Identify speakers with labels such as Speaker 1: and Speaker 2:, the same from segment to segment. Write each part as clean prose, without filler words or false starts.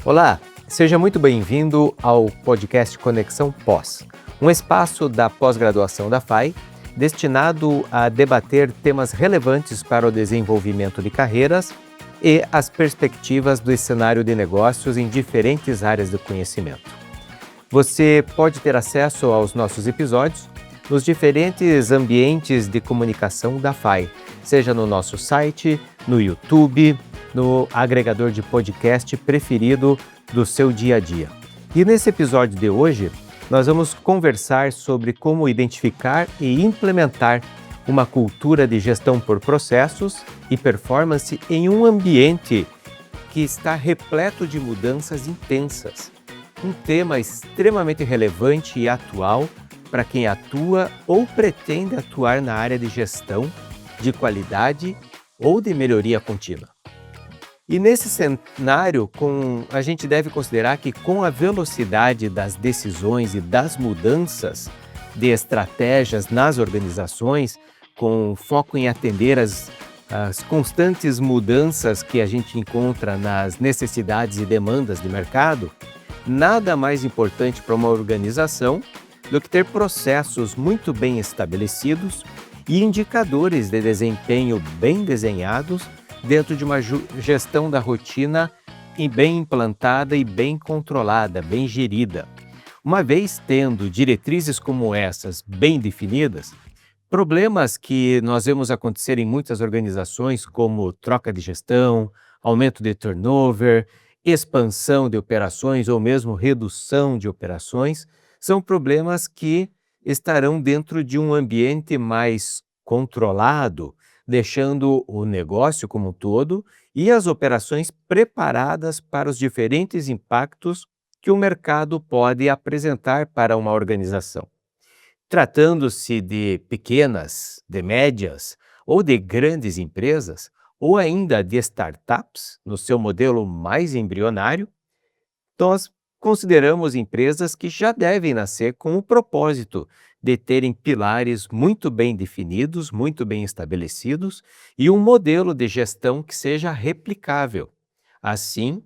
Speaker 1: Olá, seja muito bem-vindo ao podcast Conexão Pós, um espaço da pós-graduação da FAI destinado a debater temas relevantes para o desenvolvimento de carreiras e as perspectivas do cenário de negócios em diferentes áreas do conhecimento. Você pode ter acesso aos nossos episódios nos diferentes ambientes de comunicação da FAI, seja no nosso site, no YouTube, no agregador de podcast preferido do seu dia a dia. E nesse episódio de hoje, nós vamos conversar sobre como identificar e implementar uma cultura de gestão por processos e performance em um ambiente que está repleto de mudanças intensas. Um tema extremamente relevante e atual para quem atua ou pretende atuar na área de gestão, de qualidade ou de melhoria contínua. E nesse cenário, a gente deve considerar que com a velocidade das decisões e das mudanças de estratégias nas organizações, com foco em atender as constantes mudanças que a gente encontra nas necessidades e demandas de mercado, nada mais importante para uma organização do que ter processos muito bem estabelecidos e indicadores de desempenho bem desenhados dentro de uma gestão da rotina bem implantada e bem controlada, bem gerida. Uma vez tendo diretrizes como essas bem definidas, problemas que nós vemos acontecer em muitas organizações, como troca de gestão, aumento de turnover, expansão de operações ou mesmo redução de operações, são problemas que estarão dentro de um ambiente mais controlado, deixando o negócio como um todo e as operações preparadas para os diferentes impactos que o mercado pode apresentar para uma organização. Tratando-se de pequenas, de médias ou de grandes empresas, ou ainda de startups, no seu modelo mais embrionário, nós consideramos empresas que já devem nascer com o propósito de terem pilares muito bem definidos, muito bem estabelecidos e um modelo de gestão que seja replicável. Assim,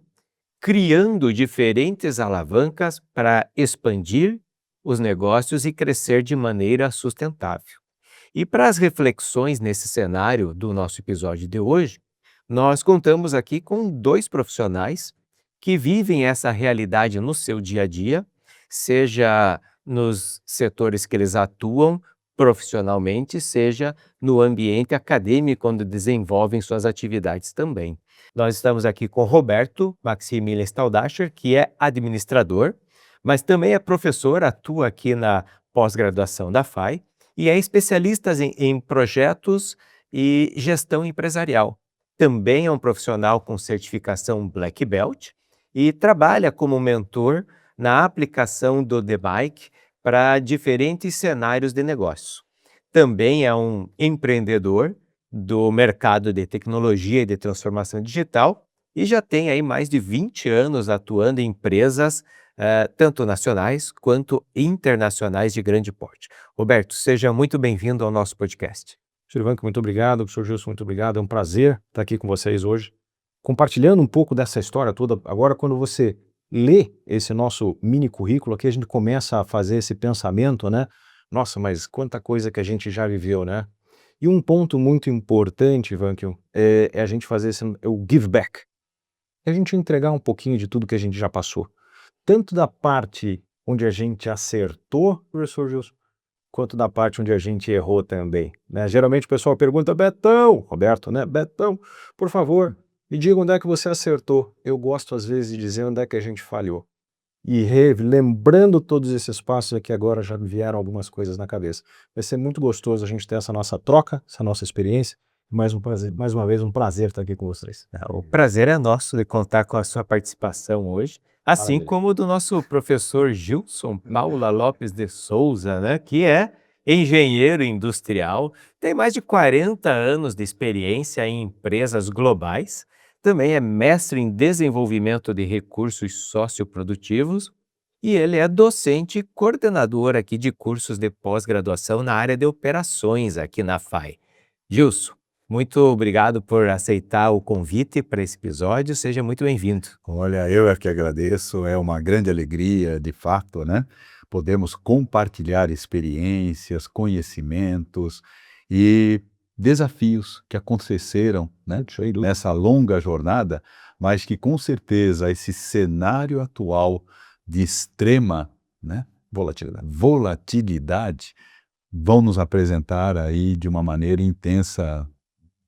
Speaker 1: criando diferentes alavancas para expandir os negócios e crescer de maneira sustentável. E para as reflexões nesse cenário do nosso episódio de hoje, nós contamos aqui com dois profissionais que vivem essa realidade no seu dia a dia, seja nos setores que eles atuam profissionalmente, seja no ambiente acadêmico onde desenvolvem suas atividades também. Nós estamos aqui com Roberto Maximilian Staudacher, que é administrador, mas também é professor, atua aqui na pós-graduação da FAI e é especialista em projetos e gestão empresarial. Também é um profissional com certificação Black Belt e trabalha como mentor na aplicação do The Bike para diferentes cenários de negócio. Também é um empreendedor do mercado de tecnologia e de transformação digital e já tem aí mais de 20 anos atuando em empresas tanto nacionais quanto internacionais de grande porte. Roberto, seja muito bem-vindo ao nosso podcast.
Speaker 2: Ivanco, muito obrigado. Professor Gilson, muito obrigado. É um prazer estar aqui com vocês hoje, compartilhando um pouco dessa história toda. Agora, quando você lê esse nosso mini currículo aqui, a gente começa a fazer esse pensamento, né? Nossa, mas quanta coisa que a gente já viveu, né? E um ponto muito importante, Ivanco, é a gente fazer o give back. É a gente entregar um pouquinho de tudo que a gente já passou. Tanto da parte onde a gente acertou, professor Gilson, quanto da parte onde a gente errou também, né? Geralmente o pessoal pergunta, Betão, Roberto, né? Betão, por favor, me diga onde é que você acertou. Eu gosto às vezes de dizer onde é que a gente falhou. E lembrando todos esses passos aqui agora já me vieram algumas coisas na cabeça. Vai ser muito gostoso a gente ter essa nossa troca, essa nossa experiência. Mais uma vez, um prazer estar aqui com vocês.
Speaker 1: O prazer é nosso de contar com a sua participação hoje, assim
Speaker 2: Maravilha.
Speaker 1: como do nosso professor Gilson Paula Lopes de Souza, né, que é engenheiro industrial, tem mais de 40 anos de experiência em empresas globais, também é mestre em desenvolvimento de recursos socioprodutivos e ele é docente e coordenador aqui de cursos de pós-graduação na área de operações aqui na FAI. Gilson, Muito obrigado por aceitar o convite para esse episódio. Seja muito bem-vindo.
Speaker 3: Olha, eu é que agradeço, é uma grande alegria, de fato, né? Podemos compartilhar experiências, conhecimentos e desafios que aconteceram, né, nessa longa jornada, mas que com certeza esse cenário atual de extrema, né, volatilidade vão nos apresentar aí de uma maneira intensa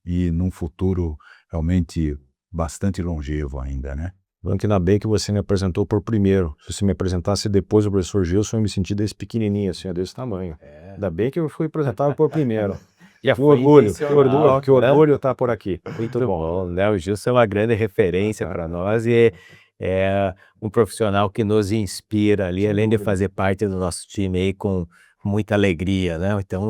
Speaker 3: e num futuro realmente bastante longevo ainda, né?
Speaker 2: Ainda bem que você me apresentou por primeiro. Se você me apresentasse depois o professor Gilson, eu me senti desse pequenininho, assim, desse tamanho. Ainda bem que eu fui apresentado por primeiro.
Speaker 1: Já
Speaker 2: Que orgulho,
Speaker 1: intencional,
Speaker 2: que orgulho estar por aqui.
Speaker 1: Muito bom, né? O Gilson é uma grande referência para nós e é um profissional que nos inspira ali, além de fazer parte do nosso time aí com muita alegria, né? Então,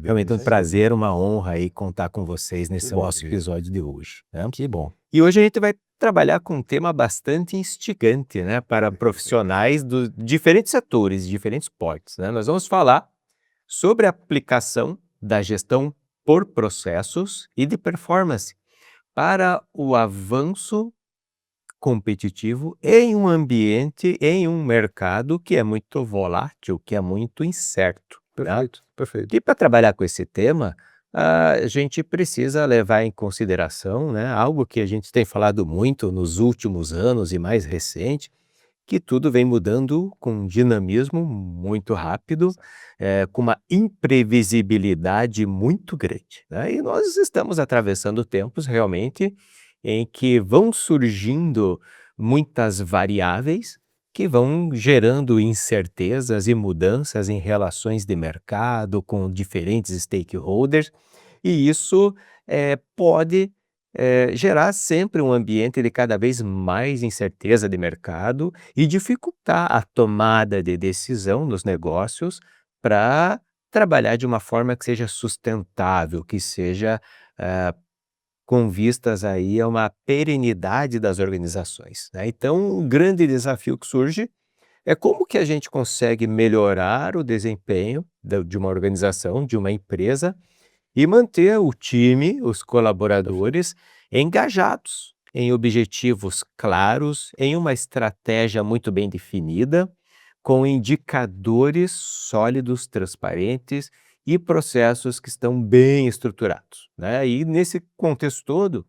Speaker 1: realmente um prazer, uma honra aí contar com vocês nesse nosso episódio de hoje, né?
Speaker 2: Que bom.
Speaker 1: E hoje a gente vai trabalhar com um tema bastante instigante, né? Para profissionais dos diferentes setores, diferentes portes, né? Nós vamos falar sobre a aplicação da gestão por processos e de performance para o avanço competitivo em um ambiente, em um mercado que é muito volátil, que é muito incerto, né?
Speaker 2: Perfeito, perfeito.
Speaker 1: E para trabalhar com esse tema, a gente precisa levar em consideração, né, algo que a gente tem falado muito nos últimos anos e mais recente, que tudo vem mudando com um dinamismo muito rápido, com uma imprevisibilidade muito grande, né? E nós estamos atravessando tempos realmente em que vão surgindo muitas variáveis que vão gerando incertezas e mudanças em relações de mercado com diferentes stakeholders, e isso pode gerar sempre um ambiente de cada vez mais incerteza de mercado e dificultar a tomada de decisão nos negócios para trabalhar de uma forma que seja sustentável, que seja com vistas aí a uma perenidade das organizações, né? Então, um grande desafio que surge é como que a gente consegue melhorar o desempenho de uma organização, de uma empresa, e manter o time, os colaboradores, engajados em objetivos claros, em uma estratégia muito bem definida, com indicadores sólidos, transparentes e processos que estão bem estruturados, né? E nesse contexto todo,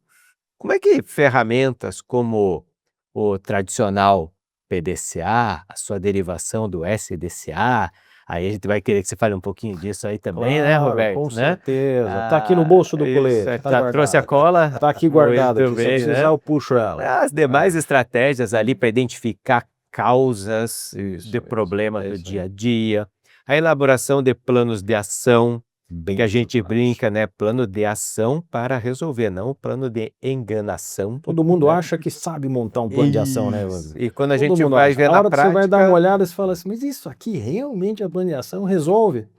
Speaker 1: como é que ferramentas como o tradicional PDCA, a sua derivação do SDCA, aí a gente vai querer que você fale um pouquinho disso aí também, né,
Speaker 2: Claro,
Speaker 1: Roberto?
Speaker 2: com
Speaker 1: né?
Speaker 2: certeza. Tá aqui no bolso do
Speaker 1: Isso,
Speaker 2: colete. Tá
Speaker 1: já
Speaker 2: guardado.
Speaker 1: trouxe a cola?
Speaker 2: Tá aqui guardado.
Speaker 1: Muito
Speaker 2: Aqui. Se eu
Speaker 1: bem,
Speaker 2: precisar,
Speaker 1: né?
Speaker 2: eu puxo ela.
Speaker 1: As demais estratégias ali para identificar causas
Speaker 2: Isso,
Speaker 1: de problemas
Speaker 2: é
Speaker 1: do
Speaker 2: isso aí.
Speaker 1: dia a dia, a elaboração de planos de ação,
Speaker 2: Bem
Speaker 1: que a gente
Speaker 2: estruturados.
Speaker 1: brinca, né? Plano de ação para resolver, não plano de enganação.
Speaker 2: Todo mundo
Speaker 1: né?
Speaker 2: acha que sabe montar um plano de ação, né,
Speaker 1: Isso.
Speaker 2: Evandro?
Speaker 1: E quando a
Speaker 2: Todo
Speaker 1: gente
Speaker 2: mundo
Speaker 1: vai
Speaker 2: acha.
Speaker 1: ver
Speaker 2: Na
Speaker 1: na
Speaker 2: hora que você vai dar uma
Speaker 1: prática,
Speaker 2: olhada, você fala assim, mas isso aqui realmente a plano de ação resolve?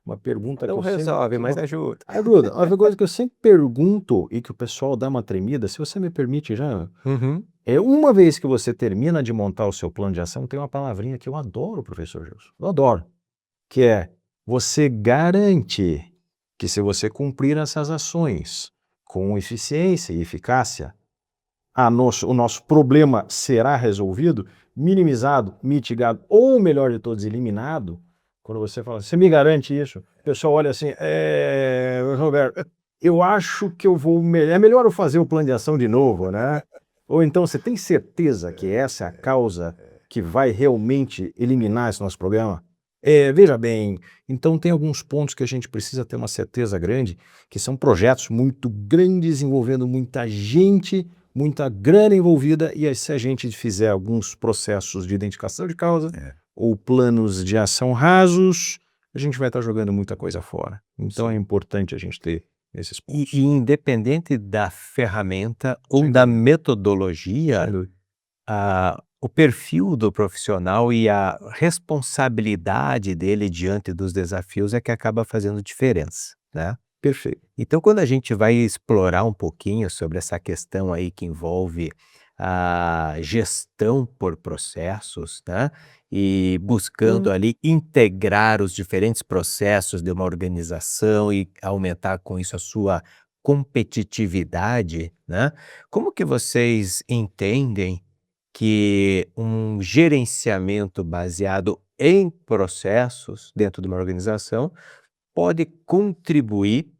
Speaker 2: Uma pergunta
Speaker 1: não
Speaker 2: que eu
Speaker 1: resolve,
Speaker 2: sempre...
Speaker 1: mas ajuda.
Speaker 2: Ajuda. Uma coisa que eu sempre pergunto e que o pessoal dá uma tremida, se você me permite já,
Speaker 1: Uhum.
Speaker 2: é uma vez que você termina de montar o seu plano de ação, tem uma palavrinha que eu adoro, professor Gilson. Eu adoro. Que é, você garante que se você cumprir essas ações com eficiência e eficácia, o nosso problema será resolvido, minimizado, mitigado, ou melhor de todos, eliminado. Quando você fala, você me garante isso? O pessoal olha assim, Roberto, eu acho que é melhor eu fazer o plano de ação de novo, né? Ou então, você tem certeza que essa é a causa que vai realmente eliminar esse nosso problema? Veja bem, então tem alguns pontos que a gente precisa ter uma certeza grande, que são projetos muito grandes, envolvendo muita gente, muita grana envolvida, e aí, se a gente fizer alguns processos de identificação de causa, ou planos de ação rasos, a gente vai estar jogando muita coisa fora. Então é importante a gente ter esses pontos.
Speaker 1: E independente da ferramenta ou da metodologia, o perfil do profissional e a responsabilidade dele diante dos desafios é que acaba fazendo diferença, né?
Speaker 2: Perfeito.
Speaker 1: Então, quando a gente vai explorar um pouquinho sobre essa questão aí que envolve a gestão por processos, né? E buscando ali integrar os diferentes processos de uma organização e aumentar com isso a sua competitividade, né? Como que vocês entendem que um gerenciamento baseado em processos dentro de uma organização pode contribuir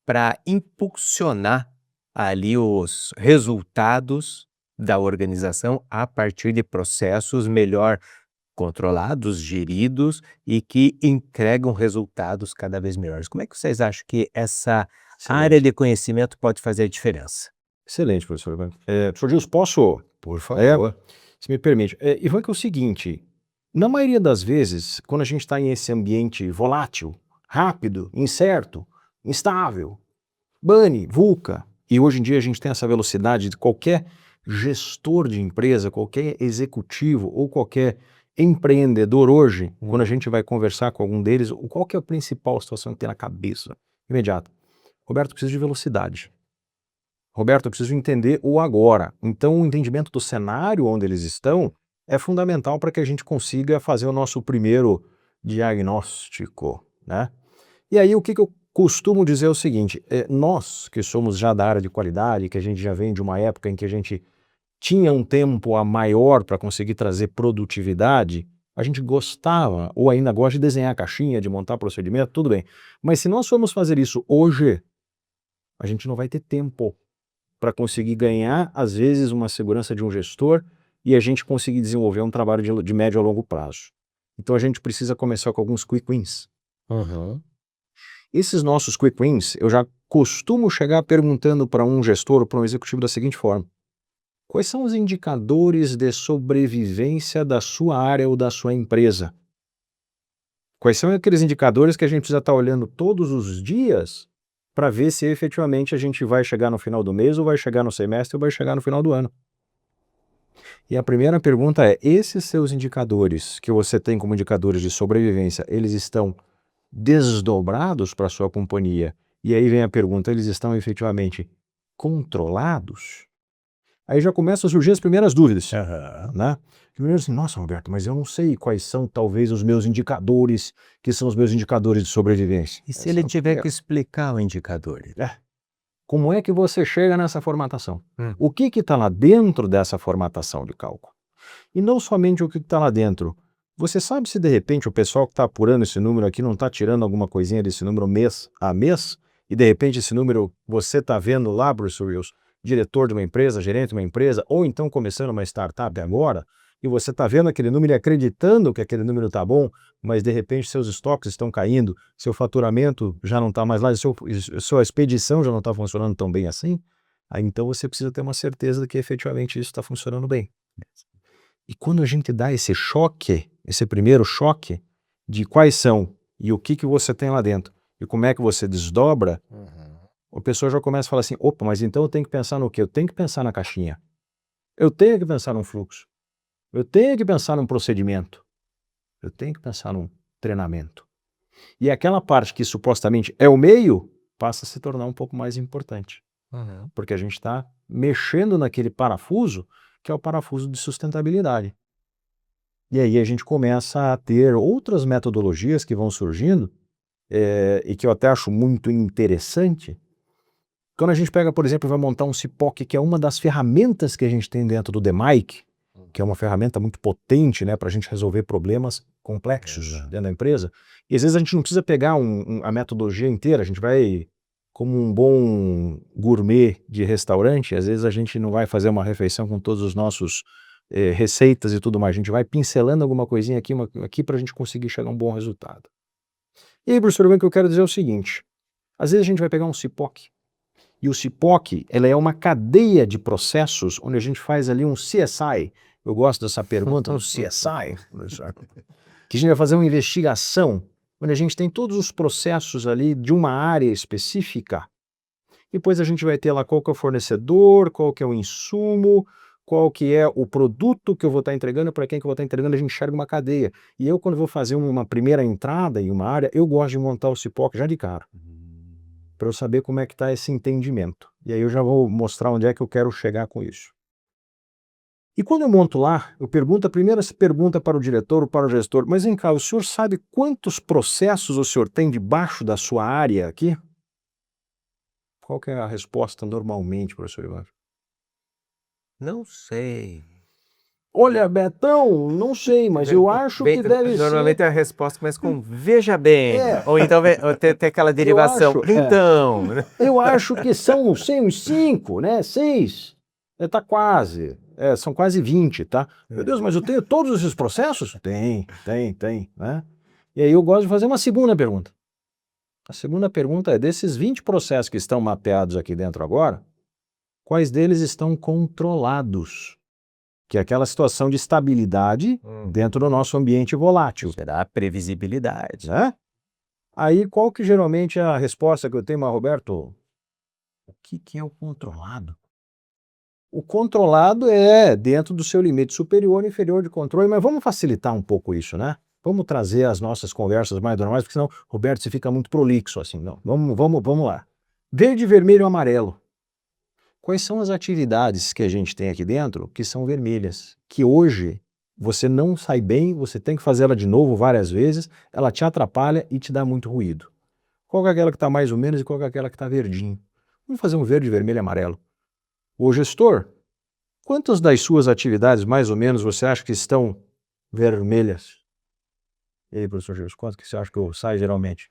Speaker 1: para impulsionar ali os resultados da organização a partir de processos melhor controlados, geridos e que entregam resultados cada vez melhores. Como é que vocês acham que essa área
Speaker 2: Excelente.
Speaker 1: de conhecimento pode fazer a diferença?
Speaker 2: Excelente, professor Ivan. Professor Gilson, posso?
Speaker 3: Por favor.
Speaker 2: Se me permite. Ivan, que é o seguinte, na maioria das vezes, quando a gente está em esse ambiente volátil, rápido, incerto, instável, BANI, VUCA, e hoje em dia a gente tem essa velocidade de qualquer gestor de empresa, qualquer executivo ou qualquer empreendedor hoje, quando a gente vai conversar com algum deles, qual que é a principal situação que tem na cabeça? Imediato. Roberto, precisa de velocidade. Roberto, eu preciso entender o agora. Então, o entendimento do cenário onde eles estão é fundamental para que a gente consiga fazer o nosso primeiro diagnóstico, né? E aí, o que eu costumo dizer é o seguinte, nós que somos já da área de qualidade, que a gente já vem de uma época em que a gente tinha um tempo a maior para conseguir trazer produtividade, a gente gostava, ou ainda gosta de desenhar a caixinha, de montar procedimento, tudo bem. Mas se nós formos fazer isso hoje, a gente não vai ter tempo para conseguir ganhar, às vezes, uma segurança de um gestor e a gente conseguir desenvolver um trabalho de médio a longo prazo. Então a gente precisa começar com alguns quick wins. Esses nossos quick wins, eu já costumo chegar perguntando para um gestor ou para um executivo da seguinte forma: quais são os indicadores de sobrevivência da sua área ou da sua empresa? Quais são aqueles indicadores que a gente precisa estar olhando todos os dias para ver se efetivamente a gente vai chegar no final do mês ou vai chegar no semestre ou vai chegar no final do ano? E a primeira pergunta é, esses seus indicadores que você tem como indicadores de sobrevivência, eles estão desdobrados para a sua companhia? E aí vem a pergunta, eles estão efetivamente controlados? Aí já começam a surgir as primeiras dúvidas, né? Primeiro assim, nossa, Roberto, mas eu não sei quais são talvez os meus indicadores, que são os meus indicadores de sobrevivência.
Speaker 1: E se ele tiver que explicar o indicador?
Speaker 2: Como é que você chega nessa formatação? O que está lá dentro dessa formatação de cálculo? E não somente o que está lá dentro. Você sabe se de repente o pessoal que está apurando esse número aqui não está tirando alguma coisinha desse número mês a mês? E de repente esse número você está vendo lá, Bruce Wills, diretor de uma empresa, gerente de uma empresa, ou então começando uma startup agora, e você está vendo aquele número e acreditando que aquele número está bom, mas de repente seus estoques estão caindo, seu faturamento já não está mais lá, sua expedição já não está funcionando tão bem assim, aí então você precisa ter uma certeza de que efetivamente isso está funcionando bem. E quando a gente dá esse choque, esse primeiro choque de quais são e o que você tem lá dentro e como é que você desdobra, a pessoa já começa a falar assim, opa, mas então eu tenho que pensar no quê? Eu tenho que pensar na caixinha. Eu tenho que pensar num fluxo. Eu tenho que pensar num procedimento. Eu tenho que pensar num treinamento. E aquela parte que supostamente é o meio, passa a se tornar um pouco mais importante. Porque a gente está mexendo naquele parafuso, que é o parafuso de sustentabilidade. E aí a gente começa a ter outras metodologias que vão surgindo, e que eu até acho muito interessante. Quando a gente pega, por exemplo, vai montar um CIPOC, que é uma das ferramentas que a gente tem dentro do DMAIC, que é uma ferramenta muito potente, né, para a gente resolver problemas complexos dentro da empresa. E às vezes a gente não precisa pegar a metodologia inteira, a gente vai, como um bom gourmet de restaurante, às vezes a gente não vai fazer uma refeição com todos os nossos receitas e tudo mais, a gente vai pincelando alguma coisinha aqui para a gente conseguir chegar a um bom resultado. E aí, professor, o que eu quero dizer é o seguinte, às vezes a gente vai pegar um CIPOC, e o CIPOC, ela é uma cadeia de processos onde a gente faz ali um CSI. Eu gosto dessa pergunta, um CSI, que a gente vai fazer uma investigação, onde a gente tem todos os processos ali de uma área específica. Depois a gente vai ter lá qual que é o fornecedor, qual que é o insumo, qual que é o produto que eu vou estar entregando, para quem que eu vou estar entregando, a gente enxerga uma cadeia. E eu, quando vou fazer uma primeira entrada em uma área, eu gosto de montar o CIPOC já de cara, para eu saber como é que está esse entendimento. E aí eu já vou mostrar onde é que eu quero chegar com isso. E quando eu monto lá, eu pergunto, a primeira pergunta para o diretor ou para o gestor, mas vem cá, o senhor sabe quantos processos o senhor tem debaixo da sua área aqui? Qual que é a resposta normalmente, professor Ivan?
Speaker 1: Não sei.
Speaker 2: Olha, Betão, não sei, mas eu acho que deve
Speaker 1: Normalmente
Speaker 2: ser...
Speaker 1: a resposta começa com veja bem.
Speaker 2: É.
Speaker 1: Ou então ou tem aquela derivação.
Speaker 2: acho,
Speaker 1: Então.
Speaker 2: Eu acho que são, não sei, uns 5, né? 6. Tá quase. São quase 20, tá? Meu Deus, mas eu tenho todos esses processos? Tem, né? E aí eu gosto de fazer uma segunda pergunta. A segunda pergunta é, desses 20 processos que estão mapeados aqui dentro agora, quais deles estão controlados? Que é aquela situação de estabilidade dentro do nosso ambiente volátil.
Speaker 1: Será a previsibilidade.
Speaker 2: Né? Aí qual que geralmente é a resposta que eu tenho, mas Roberto? O que é o controlado? O controlado é dentro do seu limite superior e inferior de controle, mas vamos facilitar um pouco isso, né? Vamos trazer as nossas conversas mais normais, porque senão, Roberto, você fica muito prolixo assim. Não, vamos lá. Verde, vermelho e amarelo. Quais são as atividades que a gente tem aqui dentro que são vermelhas? Que hoje você não sai bem, você tem que fazer ela de novo várias vezes, ela te atrapalha e te dá muito ruído. Qual é aquela que está mais ou menos e qual é aquela que está verdinho? Vamos fazer um verde, vermelho e amarelo. Ô gestor, quantas das suas atividades mais ou menos você acha que estão vermelhas? E aí, professor Gilson, quanto que você acha que eu saio geralmente?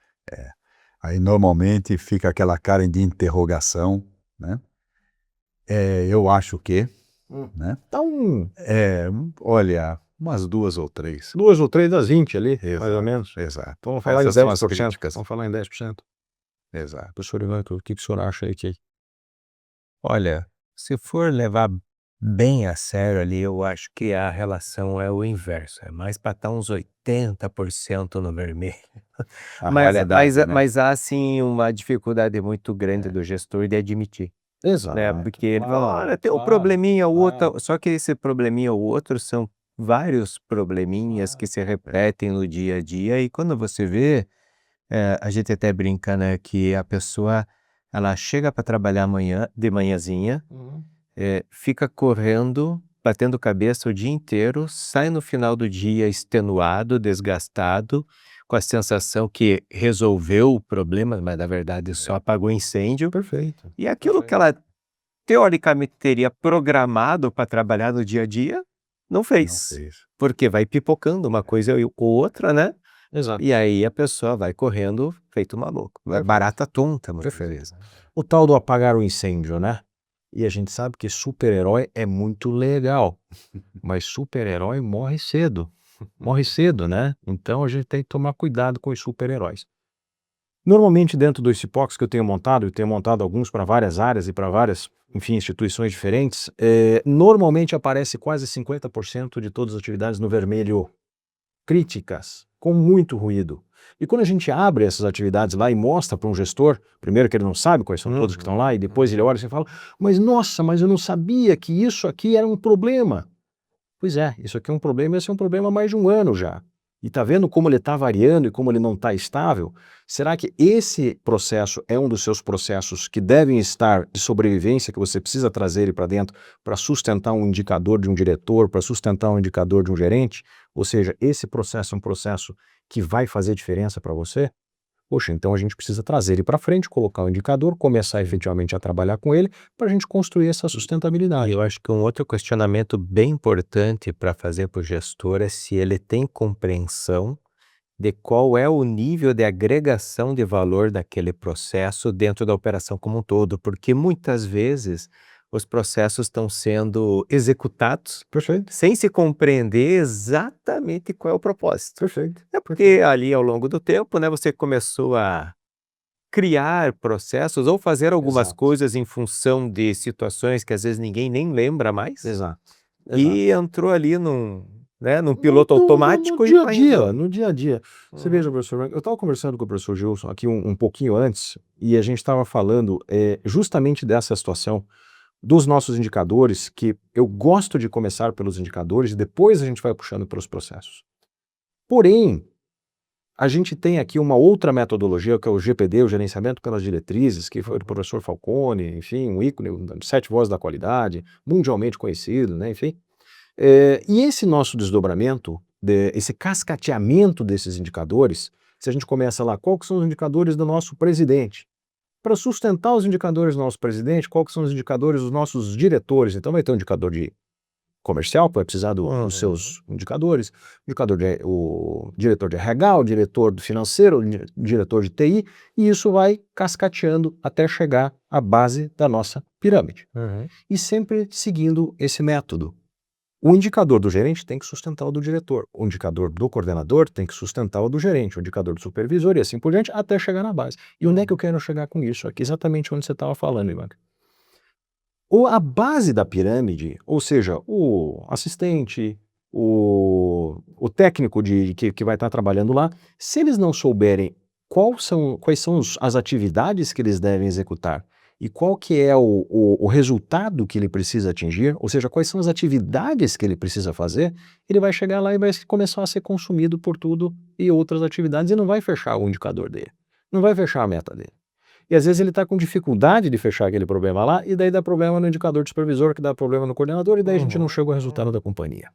Speaker 3: Aí normalmente fica aquela cara de interrogação, né? Eu acho que, né?
Speaker 2: Então,
Speaker 3: Olha, umas 2 ou 3.
Speaker 2: 2 ou 3 das 20 ali,
Speaker 3: Exato.
Speaker 2: mais ou menos.
Speaker 3: Exato.
Speaker 2: Vamos falar
Speaker 3: Essas
Speaker 2: em
Speaker 3: são as
Speaker 2: 10%.
Speaker 3: críticas.
Speaker 2: Vamos falar em 10%.
Speaker 3: Exato.
Speaker 2: Professor Ivan, o que o senhor acha aí que...
Speaker 1: Olha, se for levar bem a sério ali, eu acho que a relação é o inverso. É mais para estar uns 80% no vermelho.
Speaker 3: A
Speaker 1: Mas,
Speaker 3: realidade, né?
Speaker 1: mas há sim uma dificuldade muito grande do gestor de admitir,
Speaker 2: Exato.
Speaker 1: né? Porque ele fala, olha, tem um
Speaker 2: claro,
Speaker 1: probleminha ou
Speaker 2: claro.
Speaker 1: outro, só que esse probleminha ou outro são vários probleminhas que se repetem no dia a dia e quando você vê, a gente até brinca, né, que a pessoa, ela chega para trabalhar amanhã, de manhãzinha, fica correndo, batendo cabeça o dia inteiro, sai no final do dia extenuado, desgastado, com a sensação que resolveu o problema, mas na verdade só apagou incêndio.
Speaker 2: Perfeito.
Speaker 1: E aquilo que ela teoricamente teria programado para trabalhar no dia a dia, não
Speaker 3: Não
Speaker 1: fez.
Speaker 3: fez.
Speaker 1: Porque vai pipocando uma coisa ou outra, né?
Speaker 2: Exato.
Speaker 1: E aí a pessoa vai correndo feito maluco. Vai barata tonta, muitas vezes.
Speaker 2: O tal do apagar o incêndio, né? E a gente sabe que super-herói é muito legal, mas super-herói morre cedo. Morre cedo, né? Então a gente tem que tomar cuidado com os super-heróis. Normalmente dentro dos CIPOCs que eu tenho montado alguns para várias áreas e para várias, enfim, instituições diferentes, normalmente aparece quase 50% de todas as atividades no vermelho críticas, com muito ruído. E quando a gente abre essas atividades lá e mostra para um gestor, primeiro que ele não sabe quais são todos que estão lá, e depois ele olha e fala, mas nossa, mas eu não sabia que isso aqui era um problema. Pois é, isso aqui é um problema, esse é um problema há mais de um ano já. E está vendo como ele está variando e como ele não está estável? Será que esse processo é um dos seus processos que devem estar de sobrevivência, que você precisa trazer ele para dentro para sustentar um indicador de um diretor, para sustentar um indicador de um gerente? Ou seja, esse processo é um processo que vai fazer diferença para você? Poxa, então a gente precisa trazer ele para frente, colocar um indicador, começar efetivamente a trabalhar com ele para a gente construir essa sustentabilidade.
Speaker 1: Eu acho que um outro questionamento bem importante para fazer para o gestor é se ele tem compreensão de qual é o nível de agregação de valor daquele processo dentro da operação como um todo, porque muitas vezes os processos estão sendo executados
Speaker 2: Perfeito,
Speaker 1: sem se compreender exatamente qual é o propósito.
Speaker 2: perfeito.
Speaker 1: É porque ali ao longo do tempo, né, você começou a criar processos ou fazer algumas
Speaker 2: Exato.
Speaker 1: coisas em função de situações que às vezes ninguém nem lembra mais
Speaker 2: Exato.
Speaker 1: e entrou ali num piloto automático
Speaker 2: no
Speaker 1: e
Speaker 2: dia a
Speaker 1: vai
Speaker 2: dia,
Speaker 1: indo.
Speaker 2: no dia a dia. Você veja, professor, eu estava conversando com o professor Gilson aqui um pouquinho antes e a gente estava falando justamente dessa situação dos nossos indicadores, que eu gosto de começar pelos indicadores e depois a gente vai puxando pelos processos. Porém, a gente tem aqui uma outra metodologia, que é o GPD, o Gerenciamento pelas Diretrizes, que foi do professor Falcone, enfim, um ícone, 7 vozes da qualidade, mundialmente conhecido, né, enfim. E esse nosso desdobramento, esse cascateamento desses indicadores, se a gente começa lá, quais são os indicadores do nosso presidente? para sustentar os indicadores do nosso presidente, quais são os indicadores dos nossos diretores. Então vai ter um indicador de comercial, que vai precisar dos seus indicadores, o diretor de RH, o diretor do financeiro, o diretor de TI, e isso vai cascateando até chegar à base da nossa pirâmide. E sempre seguindo esse método. O indicador do gerente tem que sustentar o do diretor, o indicador do coordenador tem que sustentar o do gerente, o indicador do supervisor e assim por diante, até chegar na base. E onde é que eu quero chegar com isso? Aqui, exatamente onde você estava falando, Ivan. A base da pirâmide, ou seja, o assistente, o técnico que vai estar trabalhando lá, se eles não souberem quais são as atividades que eles devem executar e qual que é o resultado que ele precisa atingir, ou seja, quais são as atividades que ele precisa fazer, ele vai chegar lá e vai começar a ser consumido por tudo e outras atividades e não vai fechar o indicador dele, não vai fechar a meta dele. E às vezes ele está com dificuldade de fechar aquele problema lá, e daí dá problema no indicador do supervisor, que dá problema no coordenador, e daí a gente não chega ao resultado da companhia.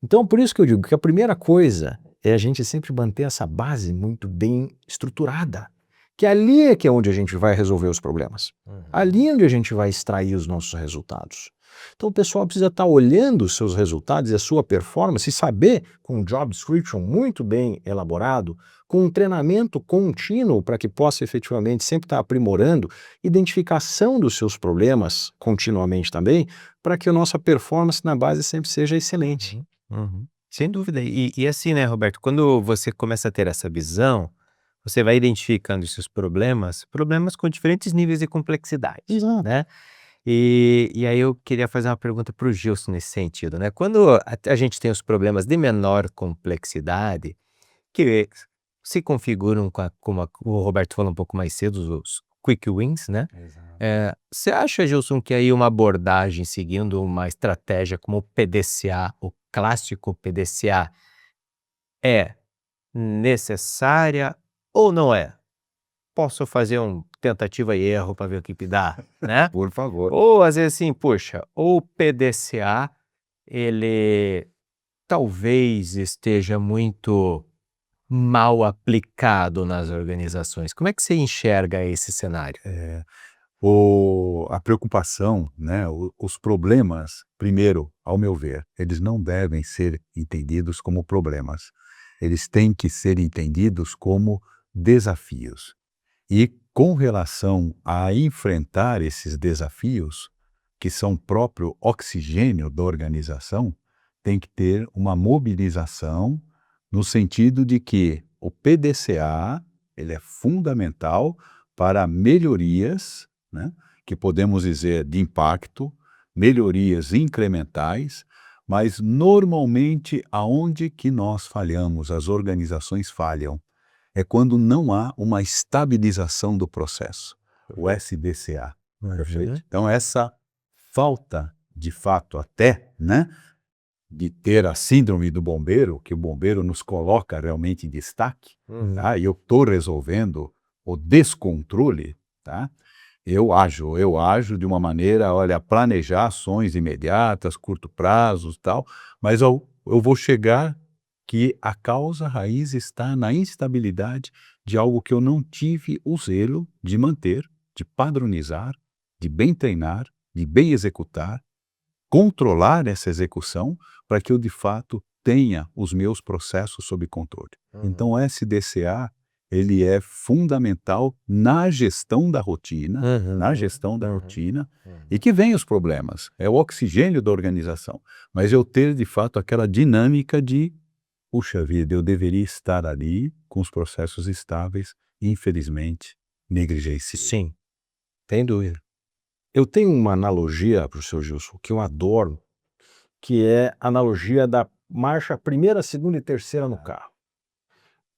Speaker 2: Então, por isso que eu digo que a primeira coisa é a gente sempre manter essa base muito bem estruturada. Que ali é que é onde a gente vai resolver os problemas. Ali é onde a gente vai extrair os nossos resultados. Então o pessoal precisa estar olhando os seus resultados e a sua performance e saber, com um job description muito bem elaborado, com um treinamento contínuo para que possa efetivamente sempre estar aprimorando, identificação dos seus problemas continuamente também, para que a nossa performance na base sempre seja excelente.
Speaker 1: Sem dúvida. E assim, né, Roberto, quando você começa a ter essa visão, você vai identificando os seus problemas com diferentes níveis de complexidade,
Speaker 2: Exato.
Speaker 1: né? E aí eu queria fazer uma pergunta para o Gilson nesse sentido, né? Quando a gente tem os problemas de menor complexidade, que se configuram como o Roberto falou um pouco mais cedo, os quick wins, né? Você acha, Gilson, que aí uma abordagem seguindo uma estratégia como o PDCA, o clássico PDCA, é necessária ou não é? Posso fazer um tentativa e erro para ver o que dá, né?
Speaker 3: Por favor.
Speaker 1: Ou às vezes assim, puxa, o PDCA, ele talvez esteja muito mal aplicado nas organizações. Como é que você enxerga esse cenário?
Speaker 3: A preocupação, né, os problemas, primeiro, ao meu ver, eles não devem ser entendidos como problemas. Eles têm que ser entendidos como desafios. E com relação a enfrentar esses desafios, que são próprio oxigênio da organização, tem que ter uma mobilização no sentido de que o PDCA ele é fundamental para melhorias, né, que podemos dizer de impacto, melhorias incrementais, mas normalmente aonde que nós falhamos, as organizações falham, é quando não há uma estabilização do processo, o SDCA. Perfeito? Então essa falta, de fato até, né, de ter a síndrome do bombeiro, que o bombeiro nos coloca realmente em destaque, tá? E eu estou resolvendo o descontrole, tá? Eu ajo de uma maneira, olha, planejar ações imediatas, curto prazo, tal, mas eu vou chegar que a causa raiz está na instabilidade de algo que eu não tive o zelo de manter, de padronizar, de bem treinar, de bem executar, controlar essa execução para que eu de fato tenha os meus processos sob controle. Então o SDCA ele é fundamental na gestão da rotina, e que vem os problemas, é o oxigênio da organização, mas eu ter de fato aquela dinâmica de, puxa vida, eu deveria estar ali com os processos estáveis, e infelizmente negligenciei.
Speaker 1: Sim, sem dúvida.
Speaker 2: Eu tenho uma analogia para o seu Gilson, que eu adoro, que é a analogia da marcha primeira, segunda e terceira no carro.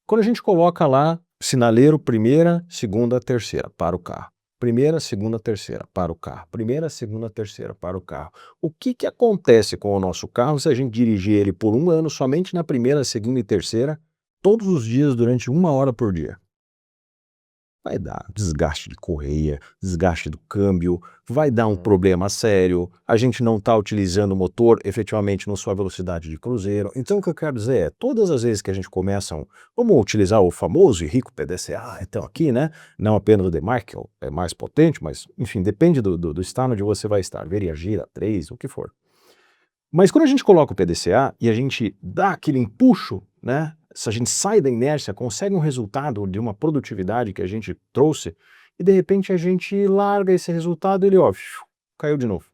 Speaker 2: Quando a gente coloca lá, sinaleiro, primeira, segunda, terceira, para o carro. Primeira, segunda, terceira, para o carro. Primeira, segunda, terceira, para o carro. O que acontece com o nosso carro se a gente dirigir ele por um ano somente na primeira, segunda e terceira, todos os dias durante 1 hora por dia? vai dar desgaste de correia, desgaste do câmbio, vai dar um problema sério, a gente não está utilizando o motor efetivamente na sua velocidade de cruzeiro. Então o que eu quero dizer é, todas as vezes que a gente começa, vamos utilizar o famoso e rico PDCA, então aqui, né, não apenas o DMARC, que é mais potente, mas enfim, depende do estado onde você vai estar, Veria, 3, o que for. Mas quando a gente coloca o PDCA e a gente dá aquele empuxo, né? Se a gente sai da inércia, consegue um resultado de uma produtividade que a gente trouxe, e de repente a gente larga esse resultado e ele, ó, caiu de novo.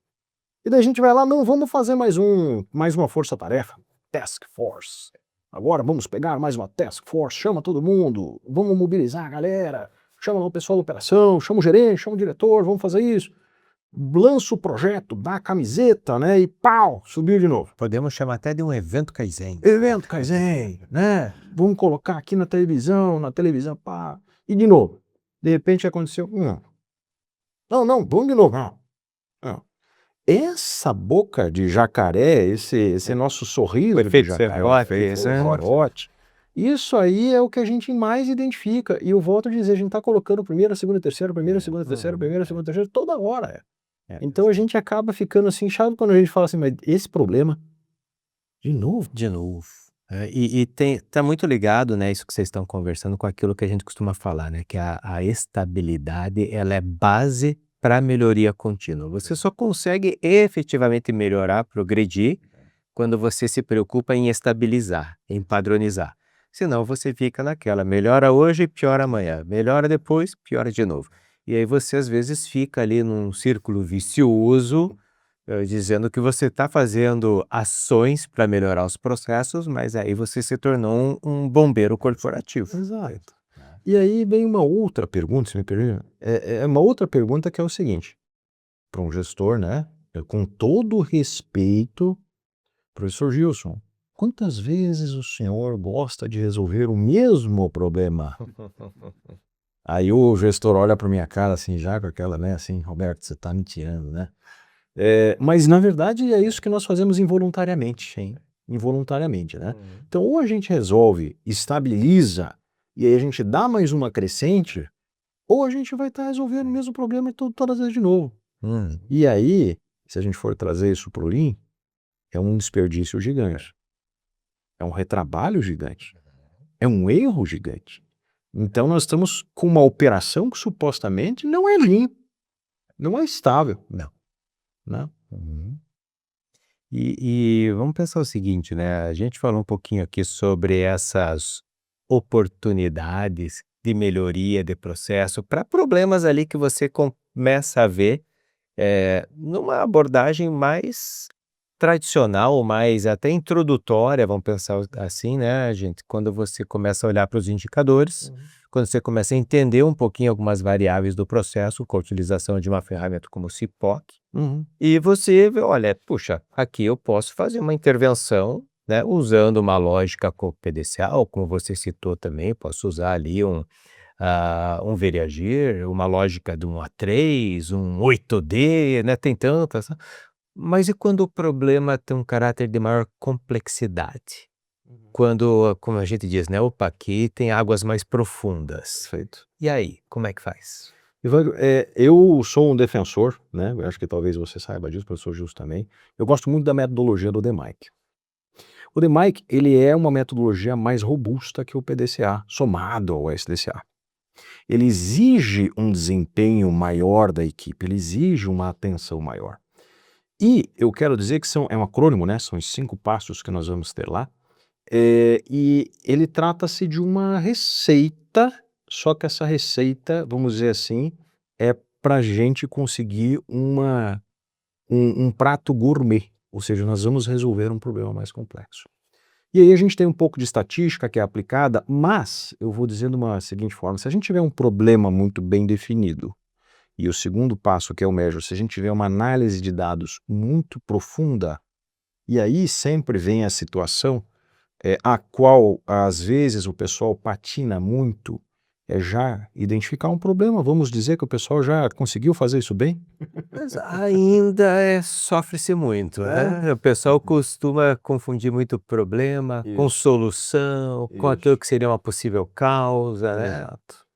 Speaker 2: E daí a gente vai lá, não, vamos fazer mais uma força-tarefa, task force. Agora vamos pegar mais uma task force, chama todo mundo, vamos mobilizar a galera, chama o pessoal da operação, chama o gerente, chama o diretor, vamos fazer isso. Lança o projeto, dá a camiseta, né, e pau, subiu de novo.
Speaker 1: Podemos chamar até de um evento Kaizen.
Speaker 2: Evento Kaizen, né? Vamos colocar aqui na televisão, pá. E de novo. De repente aconteceu. Não, vamos de novo. Não. Essa boca de jacaré, esse nosso sorriso
Speaker 1: O efeito
Speaker 2: de jacaré,
Speaker 1: Serrote,
Speaker 2: isso aí é o que a gente mais identifica. E eu volto a dizer, a gente está colocando primeira, segunda, terceira, primeira, segunda, terceira, toda hora. Então a gente acaba ficando assim, chato quando a gente fala assim, mas esse problema, de novo.
Speaker 1: E tá muito ligado, né, isso que vocês estão conversando com aquilo que a gente costuma falar, né, que a estabilidade, ela é base para a melhoria contínua. Você só consegue efetivamente melhorar, progredir, quando você se preocupa em estabilizar, em padronizar. Senão você fica naquela, melhora hoje, piora amanhã, melhora depois, piora de novo. E aí você às vezes fica ali num círculo vicioso, dizendo que você está fazendo ações para melhorar os processos, mas aí você se tornou um bombeiro corporativo.
Speaker 2: Exato. E aí vem uma outra pergunta, se me permite, é uma outra pergunta que é o seguinte, para um gestor, né, com todo respeito, professor Gilson, quantas vezes o senhor gosta de resolver o mesmo problema? Aí o gestor olha para minha cara assim, já com aquela, né, assim, Roberto, você está me tirando, né? Mas na verdade é isso que nós fazemos involuntariamente, né? Então ou a gente resolve, estabiliza, e aí a gente dá mais uma crescente, ou a gente vai estar resolvendo o mesmo problema todas as vezes de novo. E aí, se a gente for trazer isso para o Lean, é um desperdício gigante, é um retrabalho gigante, é um erro gigante. Então nós estamos com uma operação que supostamente não é Lean, não é estável. Não.
Speaker 1: E vamos pensar o seguinte, né? A gente falou um pouquinho aqui sobre essas oportunidades de melhoria de processo para problemas ali que você começa a ver numa abordagem mais tradicional, mais até introdutória, vamos pensar assim, né, gente? Quando você começa a olhar para os indicadores, quando você começa a entender um pouquinho algumas variáveis do processo com a utilização de uma ferramenta como o CIPOC, e você vê, olha, puxa, aqui eu posso fazer uma intervenção, né, usando uma lógica com o PDCA, ou como você citou também, posso usar ali um Vereagir, uma lógica de um A3, um 8D, né, tem tantas. Mas e quando o problema tem um caráter de maior complexidade? Quando, como a gente diz, né, opa, aqui tem águas mais profundas.
Speaker 2: Perfeito.
Speaker 1: E aí, como é que faz?
Speaker 2: Evandro, eu sou um defensor, né? Eu acho que talvez você saiba disso, professor Justo também. Eu gosto muito da metodologia do DMAIC. O DMAIC, ele é uma metodologia mais robusta que o PDCA, somado ao SDCA. Ele exige um desempenho maior da equipe, ele exige uma atenção maior. E eu quero dizer que é um acrônimo, né? São os 5 passos que nós vamos ter lá. E ele trata-se de uma receita, só que essa receita, vamos dizer assim, é para a gente conseguir um prato gourmet, ou seja, nós vamos resolver um problema mais complexo. E aí a gente tem um pouco de estatística que é aplicada, mas eu vou dizer de uma seguinte forma, se a gente tiver um problema muito bem definido, e o segundo passo que é o measure, se a gente tiver uma análise de dados muito profunda, e aí sempre vem a situação a qual às vezes o pessoal patina muito, já identificar um problema, vamos dizer que o pessoal já conseguiu fazer isso bem?
Speaker 1: Mas ainda sofre-se muito, né? O pessoal costuma confundir muito problema com
Speaker 2: Isso.
Speaker 1: solução, com aquilo que seria uma possível causa, né?
Speaker 2: Exato.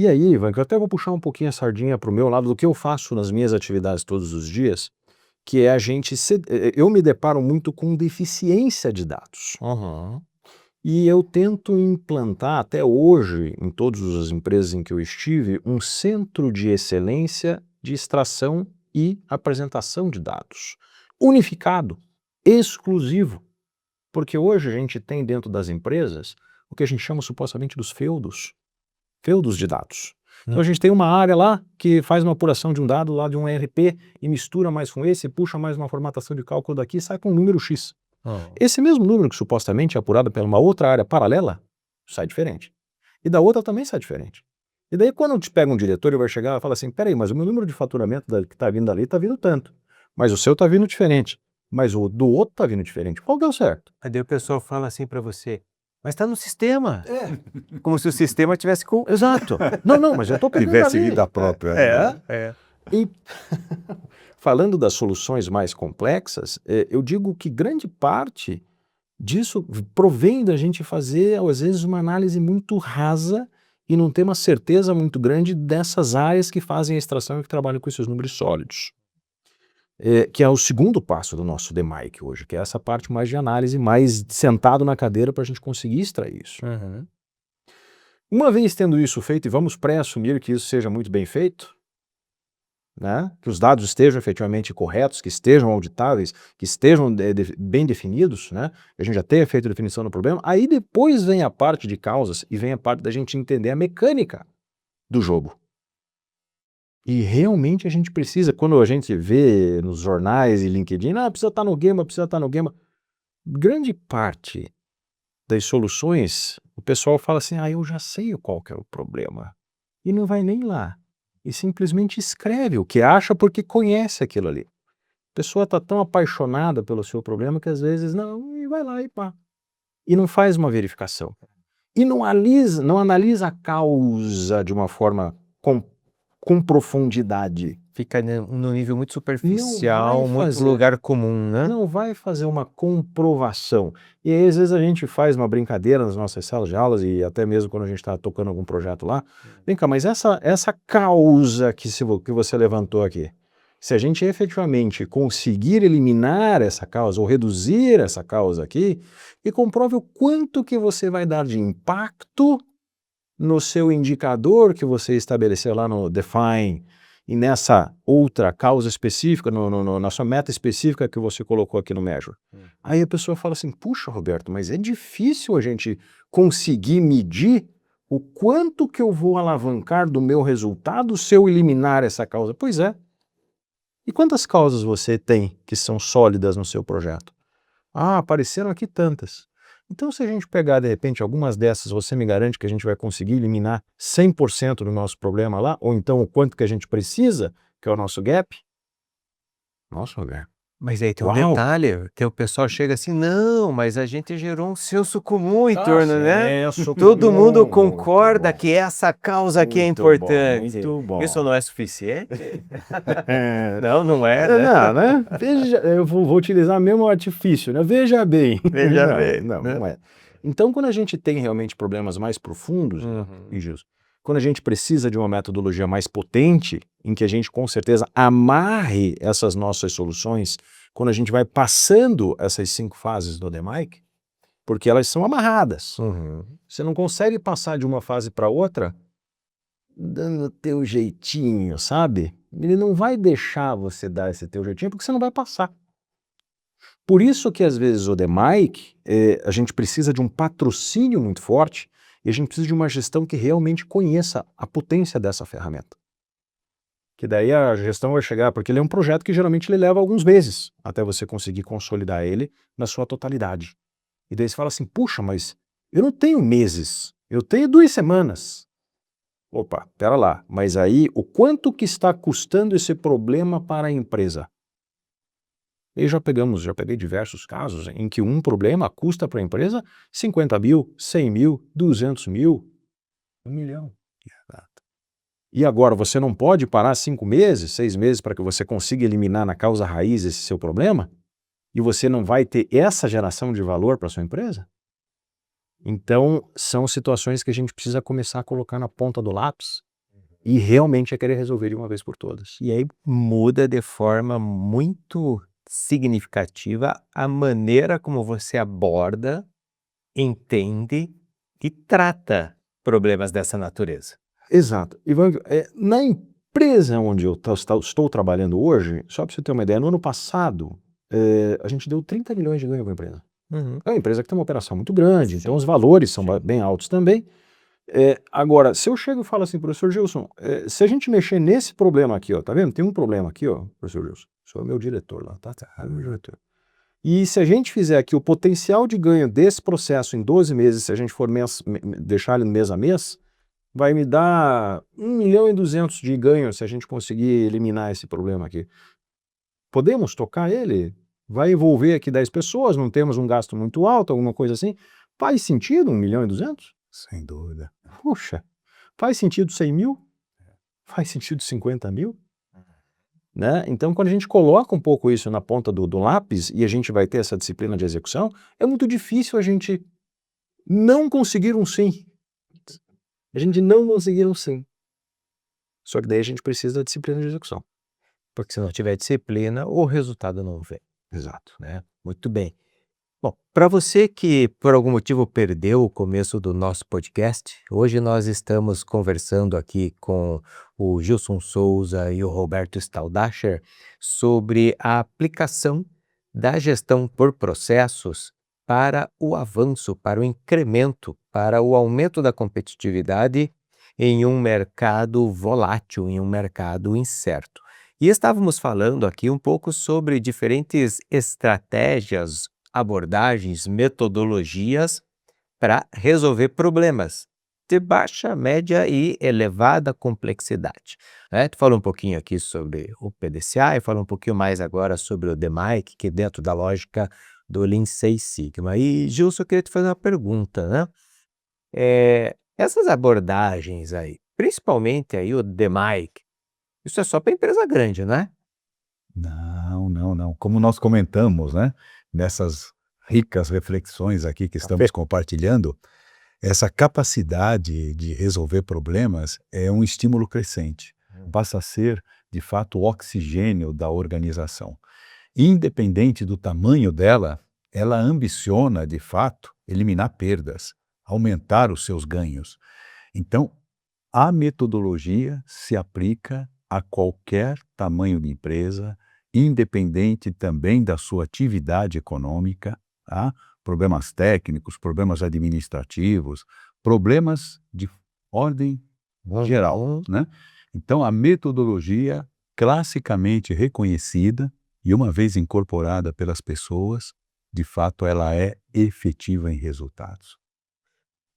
Speaker 2: E aí, Ivan, que eu até vou puxar um pouquinho a sardinha para o meu lado do que eu faço nas minhas atividades todos os dias, que é eu me deparo muito com deficiência de dados. E eu tento implantar até hoje, em todas as empresas em que eu estive, um centro de excelência de extração e apresentação de dados. Unificado, exclusivo. Porque hoje a gente tem dentro das empresas o que a gente chama supostamente dos feudos de dados. Então a gente tem uma área lá que faz uma apuração de um dado lá de um ERP e mistura mais com esse, puxa mais uma formatação de cálculo daqui e sai com um número X. Esse mesmo número que supostamente é apurado pela uma outra área paralela, sai diferente. E da outra também sai diferente. E daí quando te pega um diretor e vai chegar e fala assim, peraí, mas o meu número de faturamento que está vindo dali está vindo tanto, mas o seu está vindo diferente, mas o do outro está vindo diferente. Qual que é o certo?
Speaker 1: Aí daí o pessoal fala assim para você, mas está no sistema. Como se o sistema tivesse com...
Speaker 2: Exato. Não, mas eu estou pegando
Speaker 3: Tivesse
Speaker 2: ali.
Speaker 3: vida própria.
Speaker 2: E falando das soluções mais complexas, eu digo que grande parte disso provém da gente fazer, às vezes, uma análise muito rasa e não ter uma certeza muito grande dessas áreas que fazem a extração e que trabalham com esses números sólidos. Que é o segundo passo do nosso DMAIC hoje, que é essa parte mais de análise, mais sentado na cadeira para a gente conseguir extrair isso. Uma vez tendo isso feito, e vamos pré-assumir que isso seja muito bem feito, né? Que os dados estejam efetivamente corretos, que estejam auditáveis, que estejam bem definidos, né? Que a gente já tenha feito a definição do problema, aí depois vem a parte de causas e vem a parte da gente entender a mecânica do jogo. E realmente a gente precisa, quando a gente vê nos jornais e LinkedIn, precisa estar no Gema, precisa estar no Gema. Grande parte das soluções, o pessoal fala assim, eu já sei qual que é o problema. E não vai nem lá. E simplesmente escreve o que acha porque conhece aquilo ali. A pessoa está tão apaixonada pelo seu problema que às vezes e vai lá e pá. E não faz uma verificação. E não analisa a causa de uma forma com profundidade.
Speaker 1: Fica num nível muito superficial, muito
Speaker 2: fazer.
Speaker 1: lugar comum, né?
Speaker 2: Não vai fazer uma comprovação. E aí, às vezes, a gente faz uma brincadeira nas nossas salas de aulas e até mesmo quando a gente está tocando algum projeto lá. Vem cá, mas essa causa que você levantou aqui, se a gente efetivamente conseguir eliminar essa causa ou reduzir essa causa aqui, e comprove o quanto que você vai dar de impacto no seu indicador que você estabeleceu lá no Define e nessa outra causa específica, na sua meta específica que você colocou aqui no Measure. Aí a pessoa fala assim, puxa, Roberto, mas é difícil a gente conseguir medir o quanto que eu vou alavancar do meu resultado se eu eliminar essa causa. Pois é. E quantas causas você tem que são sólidas no seu projeto? Apareceram aqui tantas. Então, se a gente pegar, de repente, algumas dessas, você me garante que a gente vai conseguir eliminar 100% do nosso problema lá? Ou então o quanto que a gente precisa, que é o nosso gap? Nossa, Roberto.
Speaker 1: Mas aí tem um detalhe, que o pessoal chega assim, não, mas a gente gerou um senso comum em torno, né? Todo mundo concorda que essa causa aqui é importante.
Speaker 2: Muito bom.
Speaker 1: Isso não é suficiente? Não é, né?
Speaker 2: Não, né? Veja, eu vou utilizar o mesmo artifício, né? Veja bem.
Speaker 1: Veja bem.
Speaker 2: Não é. Então, quando a gente tem realmente problemas mais profundos, quando a gente precisa de uma metodologia mais potente, em que a gente com certeza amarre essas nossas soluções, quando a gente vai passando essas 5 fases do DMAIC, porque elas são amarradas. Você não consegue passar de uma fase para outra dando o teu jeitinho, sabe? Ele não vai deixar você dar esse teu jeitinho porque você não vai passar. Por isso que às vezes o DMAIC, a gente precisa de um patrocínio muito forte e a gente precisa de uma gestão que realmente conheça a potência dessa ferramenta. Que daí a gestão vai chegar, porque ele é um projeto que geralmente ele leva alguns meses até você conseguir consolidar ele na sua totalidade. E daí você fala assim, puxa, mas eu não tenho meses, eu tenho 2 semanas. Opa, pera lá, mas aí o quanto que está custando esse problema para a empresa? E já peguei diversos casos em que um problema custa para a empresa 50 mil, 100 mil, 200 mil, 1 milhão. E agora você não pode parar 5 meses, 6 meses para que você consiga eliminar na causa raiz esse seu problema? E você não vai ter essa geração de valor para a sua empresa? Então, são situações que a gente precisa começar a colocar na ponta do lápis e realmente é querer resolver de uma vez por todas.
Speaker 1: E aí muda de forma muito significativa a maneira como você aborda, entende e trata problemas dessa natureza.
Speaker 2: Exato. Ivan, na empresa onde eu estou trabalhando hoje, só para você ter uma ideia, no ano passado, a gente deu 30 milhões de ganho para a empresa. É uma empresa que tem uma operação muito grande, então os valores são bem altos também. Agora, se eu chego e falo assim, professor Gilson, se a gente mexer nesse problema aqui, ó, tá vendo? Tem um problema aqui, ó, professor Gilson. Sou meu diretor lá, tá? É meu diretor. E se a gente fizer aqui o potencial de ganho desse processo em 12 meses, se a gente for deixar ele mês a mês, vai me dar 1.200.000 de ganho se a gente conseguir eliminar esse problema aqui. Podemos tocar ele? Vai envolver aqui 10 pessoas, não temos um gasto muito alto, alguma coisa assim. Faz sentido 1.200.000?
Speaker 3: Sem dúvida.
Speaker 2: Puxa, faz sentido 100 mil? Faz sentido 50 mil? Né? Então, quando a gente coloca um pouco isso na ponta do lápis e a gente vai ter essa disciplina de execução, é muito difícil a gente não conseguir um sim. A gente não conseguir um sim. Só que daí a gente precisa da disciplina de execução.
Speaker 1: Porque se não tiver disciplina, o resultado não vem.
Speaker 2: Exato.
Speaker 1: Né? Muito bem. Bom, para você que por algum motivo perdeu o começo do nosso podcast, hoje nós estamos conversando aqui com o Gilson Souza e o Roberto Staudacher sobre a aplicação da gestão por processos para o avanço, para o incremento, para o aumento da competitividade em um mercado volátil, em um mercado incerto. E estávamos falando aqui um pouco sobre diferentes estratégias, abordagens, metodologias para resolver problemas de baixa, média e elevada complexidade. Tu falou um pouquinho aqui sobre o PDCA e falou um pouquinho mais agora sobre o DMAIC, que é dentro da lógica do Lean Six Sigma. E, Gilson, eu queria te fazer uma pergunta, né? Essas abordagens aí, principalmente aí o DMAIC, isso é só para empresa grande, né?
Speaker 3: Não. Como nós comentamos, né, nessas ricas reflexões aqui que estamos compartilhando, essa capacidade de resolver problemas é um estímulo crescente. Passa a ser, de fato, o oxigênio da organização. Independente do tamanho dela, ela ambiciona, de fato, eliminar perdas, aumentar os seus ganhos. Então, a metodologia se aplica a qualquer tamanho de empresa, independente também da sua atividade econômica, tá? Problemas técnicos, problemas administrativos, problemas de ordem geral, né? Então, a metodologia classicamente reconhecida e uma vez incorporada pelas pessoas, de fato, ela é efetiva em resultados.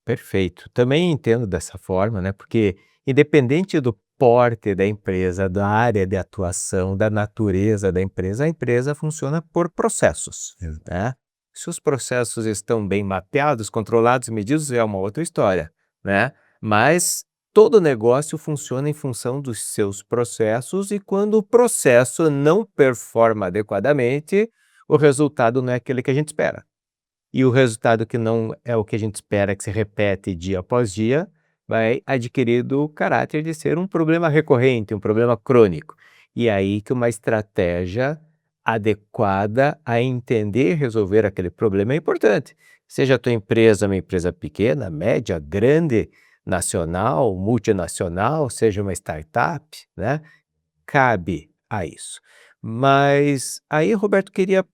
Speaker 1: Perfeito. Também entendo dessa forma, né? Porque independente do porte da empresa, da área de atuação, da natureza da empresa, a empresa funciona por processos, né? Se os processos estão bem mapeados, controlados, medidos, é uma outra história, né? Mas todo negócio funciona em função dos seus processos e quando o processo não performa adequadamente, o resultado não é aquele que a gente espera. E o resultado que não é o que a gente espera, que se repete dia após dia, vai adquirindo o caráter de ser um problema recorrente, um problema crônico. E é aí que uma estratégia adequada a entender e resolver aquele problema é importante. Seja a tua empresa uma empresa pequena, média, grande, nacional, multinacional, seja uma startup, né? Cabe a isso. Mas aí, Roberto, queria,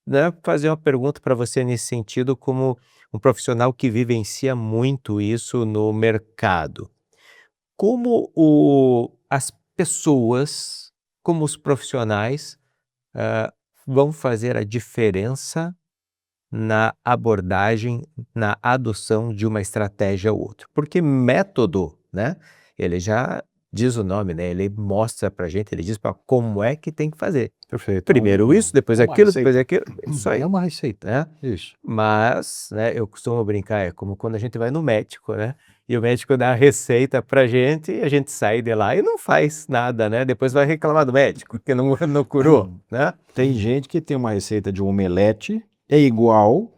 Speaker 1: né, fazer uma pergunta para você nesse sentido, como um profissional que vivencia muito isso no mercado. Como as pessoas, como os profissionais, vão fazer a diferença na abordagem, na adoção de uma estratégia ou outra? Porque método, né, ele já diz o nome, né, ele mostra para a gente, ele diz para como é que tem que fazer.
Speaker 2: Perfeito.
Speaker 1: Primeiro isso, depois aquilo, depois aquilo, isso aí.
Speaker 2: É uma receita.
Speaker 1: Né?
Speaker 2: Isso.
Speaker 1: Mas, né, eu costumo brincar, é como quando a gente vai no médico, né? E o médico dá a receita pra gente e a gente sai de lá e não faz nada, né? Depois vai reclamar do médico, que não curou, né?
Speaker 2: Tem gente que tem uma receita de um omelete, é igual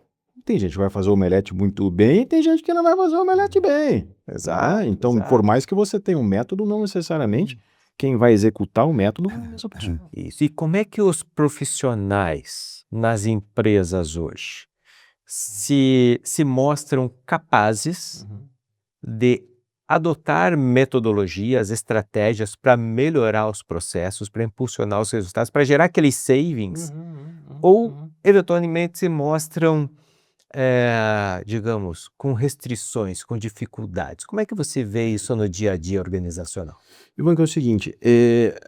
Speaker 2: tem gente que vai fazer o omelete muito bem e tem gente que não vai fazer o omelete bem.
Speaker 1: Exato,
Speaker 2: Então,
Speaker 1: exato.
Speaker 2: por mais que você tenha um método, não necessariamente quem vai executar o método é a mesma pessoa.
Speaker 1: Isso. E como é que os profissionais nas empresas hoje se mostram capazes de adotar metodologias, estratégias para melhorar os processos, para impulsionar os resultados, para gerar aqueles savings, ou eventualmente se mostram, digamos, com restrições, com dificuldades? Como é que você vê isso no dia a dia organizacional?
Speaker 2: Ivan, que é o seguinte,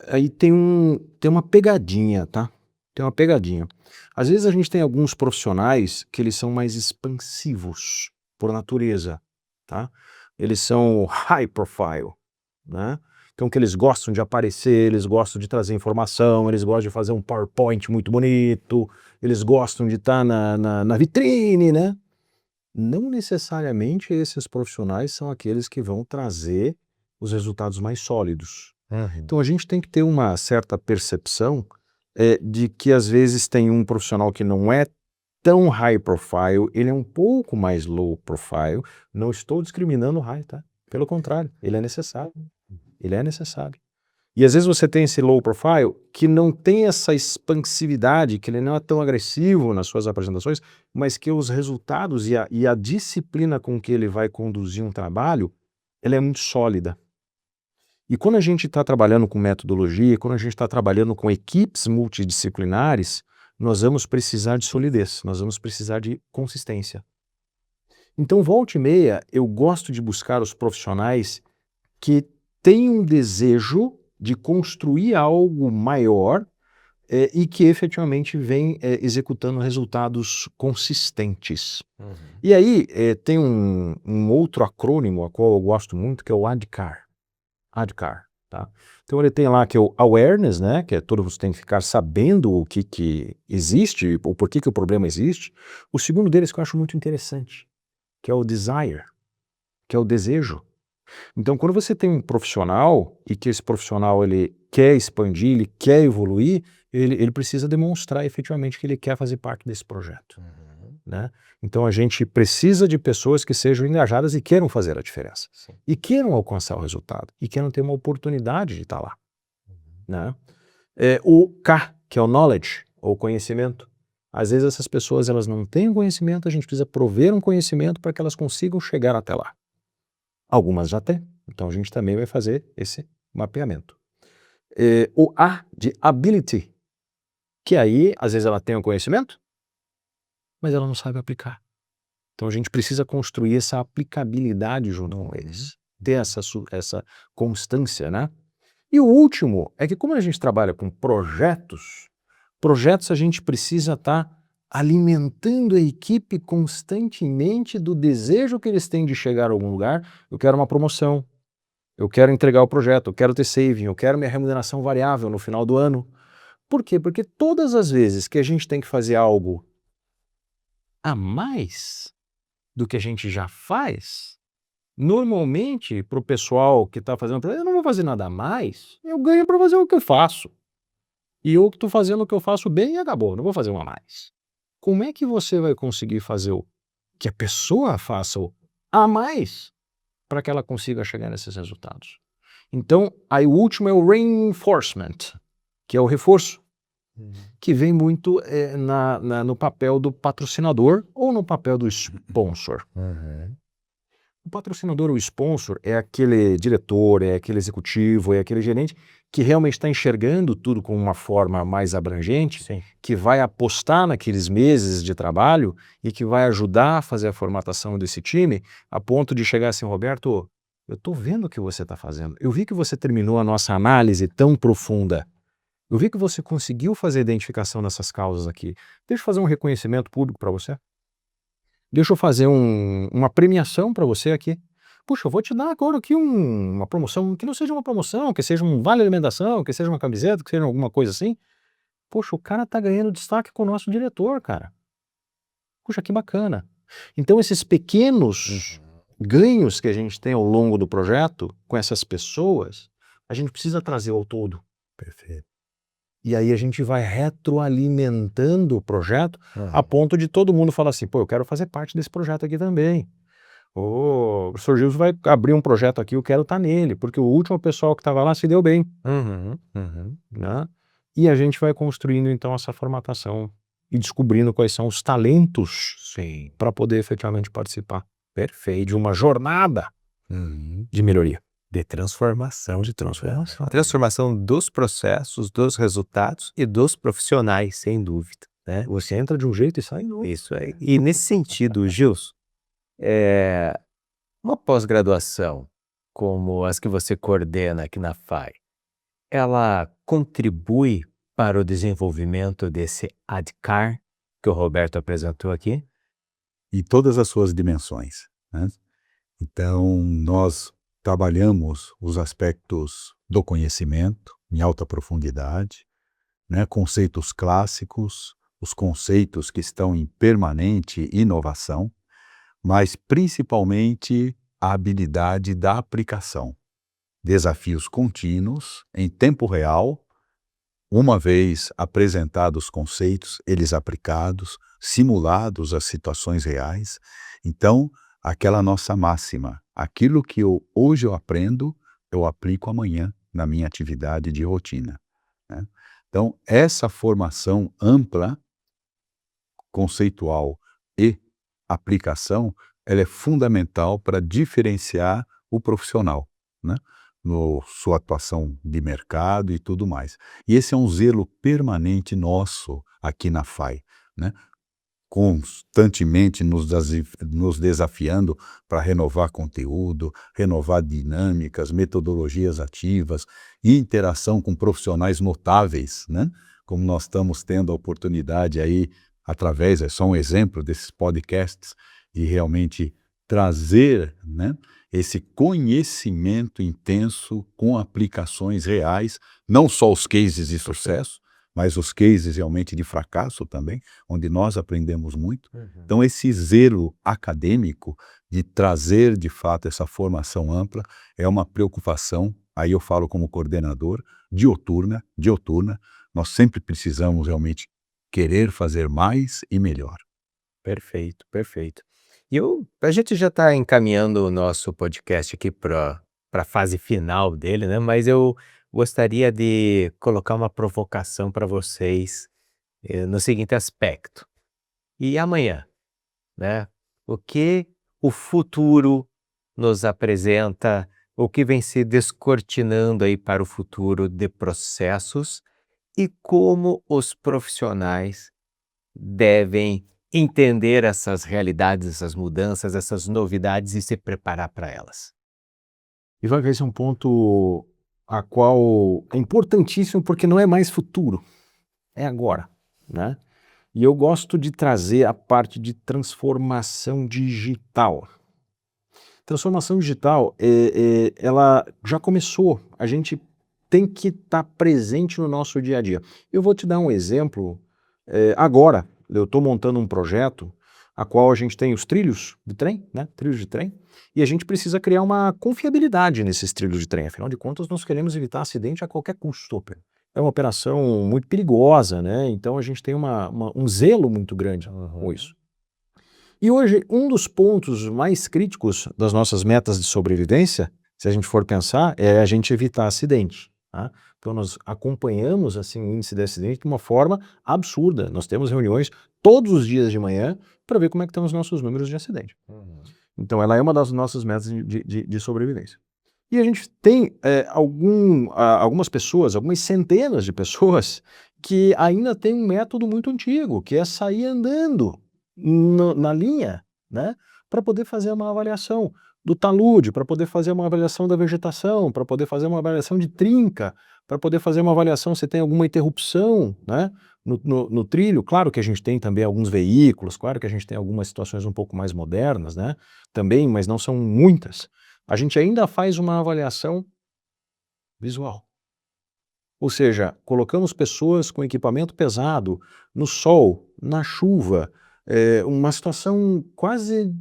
Speaker 2: aí tem uma pegadinha, tá? Tem uma pegadinha. Às vezes a gente tem alguns profissionais que eles são mais expansivos por natureza, tá? Eles são high profile, né? Então que eles gostam de aparecer, eles gostam de trazer informação, eles gostam de fazer um PowerPoint muito bonito, eles gostam de estar na vitrine, né? Não necessariamente esses profissionais são aqueles que vão trazer os resultados mais sólidos. Então a gente tem que ter uma certa percepção de que às vezes tem um profissional que não é tão high profile, ele é um pouco mais low profile. Não estou discriminando o high, tá? Pelo contrário, ele é necessário. Ele é necessário. E às vezes você tem esse low profile que não tem essa expansividade, que ele não é tão agressivo nas suas apresentações, mas que os resultados e a disciplina com que ele vai conduzir um trabalho, ela é muito sólida. E quando a gente está trabalhando com metodologia, quando a gente está trabalhando com equipes multidisciplinares, nós vamos precisar de solidez, nós vamos precisar de consistência. Então, volta e meia, eu gosto de buscar os profissionais que têm um desejo de construir algo maior e que efetivamente vem executando resultados consistentes. E aí tem um outro acrônimo a qual eu gosto muito, que é o ADKAR. ADKAR, tá? Então ele tem lá que é o awareness, né, que é todo mundo tem que ficar sabendo o que existe, ou por que o problema existe. O segundo deles que eu acho muito interessante, que é o desire, que é o desejo. Então quando você tem um profissional e que esse profissional ele quer expandir, ele quer evoluir, ele precisa demonstrar efetivamente que ele quer fazer parte desse projeto, né? Então a gente precisa de pessoas que sejam engajadas e queiram fazer a diferença.
Speaker 1: Sim.
Speaker 2: E queiram alcançar o resultado. E queiram ter uma oportunidade de estar lá, né? O K, que é o knowledge, ou conhecimento. Às vezes essas pessoas elas não têm conhecimento, a gente precisa prover um conhecimento para que elas consigam chegar até lá. Algumas já têm, então a gente também vai fazer esse mapeamento. O A de ability, que aí às vezes ela tem o conhecimento, mas ela não sabe aplicar. Então a gente precisa construir essa aplicabilidade junto com eles, ter essa constância, né? E o último é que como a gente trabalha com projetos a gente precisa estar alimentando a equipe constantemente do desejo que eles têm de chegar a algum lugar. Eu quero uma promoção, eu quero entregar o projeto, eu quero ter saving, eu quero minha remuneração variável no final do ano. Por quê? Porque todas as vezes que a gente tem que fazer algo a mais do que a gente já faz, normalmente para o pessoal que está fazendo, eu não vou fazer nada a mais, eu ganho para fazer o que eu faço. E eu que estou fazendo o que eu faço bem e acabou, não vou fazer um a mais. Como é que você vai conseguir fazer o que a pessoa faça o a mais para que ela consiga chegar nesses resultados? Então, aí o último é o reinforcement, que é o reforço, que vem muito no papel do patrocinador ou no papel do sponsor. O patrocinador ou sponsor é aquele diretor, é aquele executivo, é aquele gerente que realmente está enxergando tudo com uma forma mais abrangente,
Speaker 1: Sim.
Speaker 2: que vai apostar naqueles meses de trabalho e que vai ajudar a fazer a formatação desse time a ponto de chegar assim, Roberto, eu estou vendo o que você está fazendo, eu vi que você terminou a nossa análise tão profunda, eu vi que você conseguiu fazer a identificação dessas causas aqui, deixa eu fazer um reconhecimento público para você. Deixa eu fazer uma premiação para você aqui. Puxa, eu vou te dar agora aqui uma promoção, que não seja uma promoção, que seja um vale alimentação, que seja uma camiseta, que seja alguma coisa assim. Poxa, o cara tá ganhando destaque com o nosso diretor, cara. Puxa, que bacana. Então esses pequenos ganhos que a gente tem ao longo do projeto, com essas pessoas, a gente precisa trazer ao todo.
Speaker 3: Perfeito.
Speaker 2: E aí a gente vai retroalimentando o projeto a ponto de todo mundo falar assim, pô, eu quero fazer parte desse projeto aqui também. O professor Gilson vai abrir um projeto aqui, eu quero estar nele, porque o último pessoal que estava lá se deu bem. Né? E a gente vai construindo então essa formatação e descobrindo quais são os talentos para poder efetivamente participar. Perfeito. De uma jornada de melhoria.
Speaker 1: De transformação. Transformação dos processos, dos resultados e dos profissionais, sem dúvida, né?
Speaker 2: Você entra de um jeito e sai do outro.
Speaker 1: Isso aí. E nesse sentido, Gilson, uma pós-graduação como as que você coordena aqui na FAI, ela contribui para o desenvolvimento desse ADKAR que o Roberto apresentou aqui?
Speaker 3: E todas as suas dimensões, né? Então, nós trabalhamos os aspectos do conhecimento em alta profundidade, né? Conceitos clássicos, os conceitos que estão em permanente inovação, mas principalmente a habilidade da aplicação. Desafios contínuos, em tempo real, uma vez apresentados os conceitos, eles aplicados, simulados às situações reais. Então, aquela nossa máxima, aquilo que hoje eu aprendo, eu aplico amanhã na minha atividade de rotina, né? Então, essa formação ampla, conceitual e aplicação, ela é fundamental para diferenciar o profissional, né? No sua atuação de mercado e tudo mais. E esse é um zelo permanente nosso aqui na FAI, né? Constantemente nos desafiando para renovar conteúdo, renovar dinâmicas, metodologias ativas, interação com profissionais notáveis, né? Como nós estamos tendo a oportunidade aí, através, é só um exemplo desses podcasts, de realmente trazer, né, esse conhecimento intenso com aplicações reais, não só os cases de sucesso, mas os cases realmente de fracasso também, onde nós aprendemos muito. Então, esse zelo acadêmico de trazer, de fato, essa formação ampla é uma preocupação, aí eu falo como coordenador, dioturna, nós sempre precisamos realmente querer fazer mais e melhor.
Speaker 1: Perfeito, perfeito. E a gente já está encaminhando o nosso podcast aqui para a fase final dele, né? Mas eu gostaria de colocar uma provocação para vocês no seguinte aspecto. E amanhã, né? O que o futuro nos apresenta, o que vem se descortinando aí para o futuro de processos e como os profissionais devem entender essas realidades, essas mudanças, essas novidades e se preparar para elas.
Speaker 2: Ivan, esse é um ponto a qual é importantíssimo porque não é mais futuro, é agora, né? E eu gosto de trazer a parte de transformação digital. Transformação digital, ela já começou, a gente tem que estar presente no nosso dia a dia. Eu vou te dar um exemplo, agora, eu estou montando um projeto a qual a gente tem os trilhos de trem, né? Trilhos de trem, e a gente precisa criar uma confiabilidade nesses trilhos de trem. Afinal de contas, nós queremos evitar acidente a qualquer custo. É uma operação muito perigosa, né? Então a gente tem um zelo muito grande com isso. E hoje, um dos pontos mais críticos das nossas metas de sobrevivência, se a gente for pensar, é a gente evitar acidente. Tá? Então nós acompanhamos assim, o índice de acidente de uma forma absurda. Nós temos reuniões todos os dias de manhã para ver como é que estão os nossos números de acidente. Então ela é uma das nossas metas de sobrevivência. E a gente tem algumas pessoas, algumas centenas de pessoas que ainda têm um método muito antigo, que é sair andando na linha, né, para poder fazer uma avaliação do talude, para poder fazer uma avaliação da vegetação, para poder fazer uma avaliação de trinca, para poder fazer uma avaliação se tem alguma interrupção, né, no trilho. Claro que a gente tem também alguns veículos, claro que a gente tem algumas situações um pouco mais modernas, né, também, mas não são muitas. A gente ainda faz uma avaliação visual. Ou seja, colocamos pessoas com equipamento pesado no sol, na chuva, uma situação quase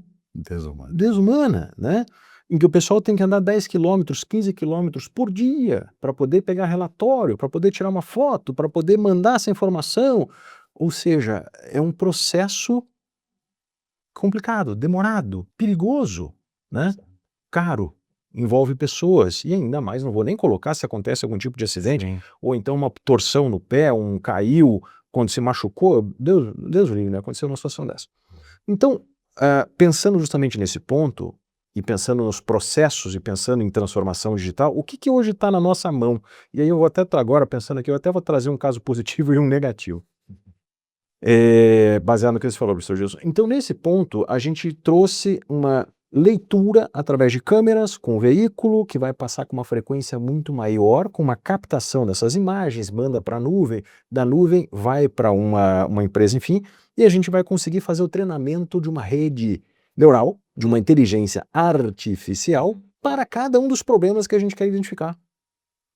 Speaker 2: desumana, né? em que o pessoal tem que andar 10 quilômetros, 15 quilômetros por dia para poder pegar relatório, para poder tirar uma foto, para poder mandar essa informação. Ou seja, é um processo complicado, demorado, perigoso, né? Caro, envolve pessoas, e ainda mais, não vou nem colocar se acontece algum tipo de acidente,
Speaker 1: Sim.
Speaker 2: ou então uma torção no pé, caiu, quando se machucou, Deus livre, né? Aconteceu uma situação dessa. Então, pensando justamente nesse ponto, e pensando nos processos, e pensando em transformação digital, o que hoje está na nossa mão? E aí eu vou até, agora pensando aqui, eu até vou trazer um caso positivo e um negativo. Baseado no que você falou, professor Gilson. Então, nesse ponto, a gente trouxe uma leitura através de câmeras com o veículo, que vai passar com uma frequência muito maior, com uma captação dessas imagens, manda para a nuvem, da nuvem vai para uma empresa, enfim, e a gente vai conseguir fazer o treinamento de uma rede neural, de uma inteligência artificial, para cada um dos problemas que a gente quer identificar.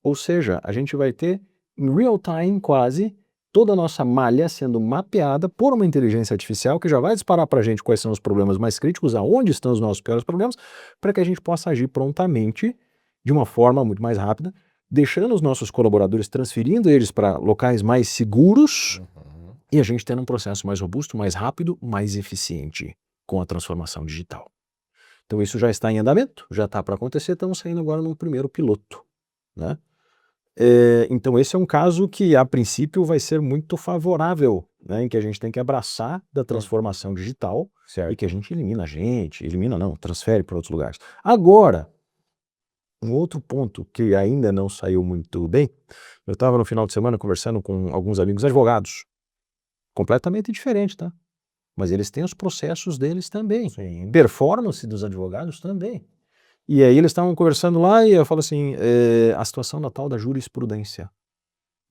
Speaker 2: Ou seja, a gente vai ter, em real time quase, toda a nossa malha sendo mapeada por uma inteligência artificial que já vai disparar para a gente quais são os problemas mais críticos, aonde estão os nossos piores problemas, para que a gente possa agir prontamente, de uma forma muito mais rápida, deixando os nossos colaboradores, transferindo eles para locais mais seguros, e a gente tendo um processo mais robusto, mais rápido, mais eficiente com a transformação digital. Então isso já está em andamento, já está para acontecer, estamos saindo agora num primeiro piloto, né? Então esse é um caso que a princípio vai ser muito favorável, né, em que a gente tem que abraçar da transformação digital e que a gente transfere para outros lugares. Agora, um outro ponto que ainda não saiu muito bem, eu estava no final de semana conversando com alguns amigos advogados, completamente diferente, tá? Mas eles têm os processos deles também, performance dos advogados também. E aí eles estavam conversando lá e eu falo assim, a situação da tal da jurisprudência,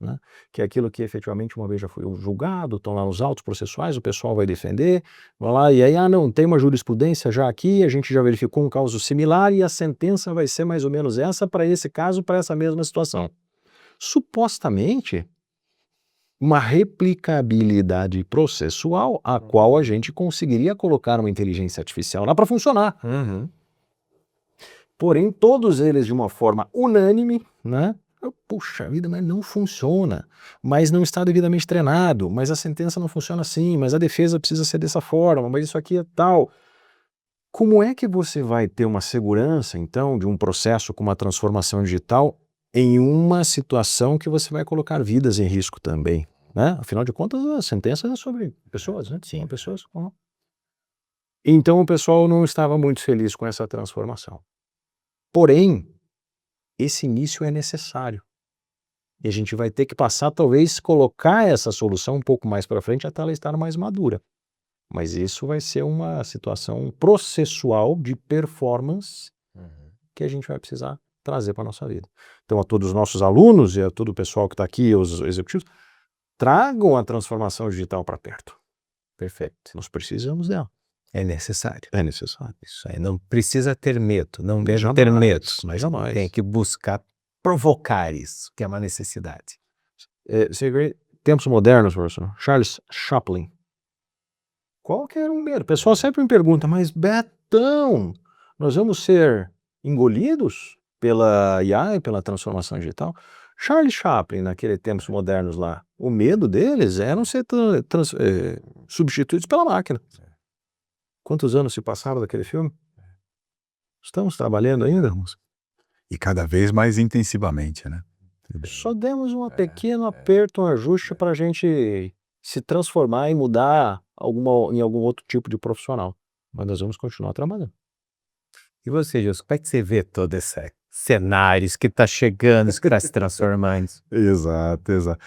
Speaker 2: né? Que é aquilo que efetivamente uma vez já foi julgado, estão lá os autos processuais, o pessoal vai defender, vai lá e aí, não, tem uma jurisprudência já aqui, a gente já verificou um caso similar e a sentença vai ser mais ou menos essa para esse caso, para essa mesma situação. Supostamente, uma replicabilidade processual a qual a gente conseguiria colocar uma inteligência artificial lá para funcionar. Porém, todos eles de uma forma unânime, né? Puxa vida, mas não funciona, mas não está devidamente treinado, mas a sentença não funciona assim, mas a defesa precisa ser dessa forma, mas isso aqui é tal. Como é que você vai ter uma segurança, então, de um processo com uma transformação digital em uma situação que você vai colocar vidas em risco também, né? Afinal de contas, a sentença é sobre pessoas, né? Sim, pessoas. Então, o pessoal não estava muito feliz com essa transformação. Porém, esse início é necessário. E a gente vai ter que passar, talvez, colocar essa solução um pouco mais para frente até ela estar mais madura. Mas isso vai ser uma situação processual de performance que a gente vai precisar trazer para a nossa vida. Então, a todos os nossos alunos e a todo o pessoal que está aqui, os executivos, tragam a transformação digital para perto.
Speaker 1: Perfeito.
Speaker 2: Nós precisamos dela.
Speaker 1: É necessário.
Speaker 2: É necessário.
Speaker 1: Isso aí não precisa ter medo, não deve
Speaker 2: Jamais,
Speaker 1: ter medo.
Speaker 2: mas jamais.
Speaker 1: Tem que buscar provocar isso, que é uma necessidade.
Speaker 2: Tempos modernos, professor. Charles Chaplin. Qualquer um medo. O pessoal sempre me pergunta, mas Betão, nós vamos ser engolidos pela IA e pela transformação digital? Charles Chaplin, naquele tempos modernos lá, o medo deles era ser substituídos pela máquina. Quantos anos se passaram daquele filme? Estamos trabalhando ainda?
Speaker 3: E cada vez mais intensivamente, né?
Speaker 2: Só demos um pequeno aperto, um ajuste para a gente se transformar e mudar em algum outro tipo de profissional. Mas nós vamos continuar trabalhando.
Speaker 1: E você, Gilson, como é que você vê todo esse cenários que está chegando, que está se transformando?
Speaker 3: Exato, exato.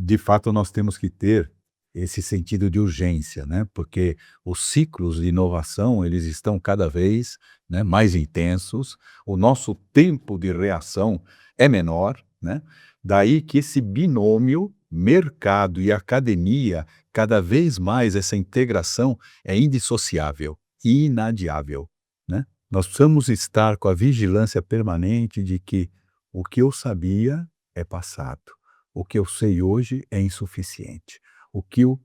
Speaker 3: De fato, nós temos que ter esse sentido de urgência, né? Porque os ciclos de inovação, eles estão cada vez, né, mais intensos, o nosso tempo de reação é menor, né? Daí que esse binômio, mercado e academia, cada vez mais essa integração é indissociável, inadiável, né? Nós precisamos estar com a vigilância permanente de que o que eu sabia é passado, o que eu sei hoje é insuficiente. O que eu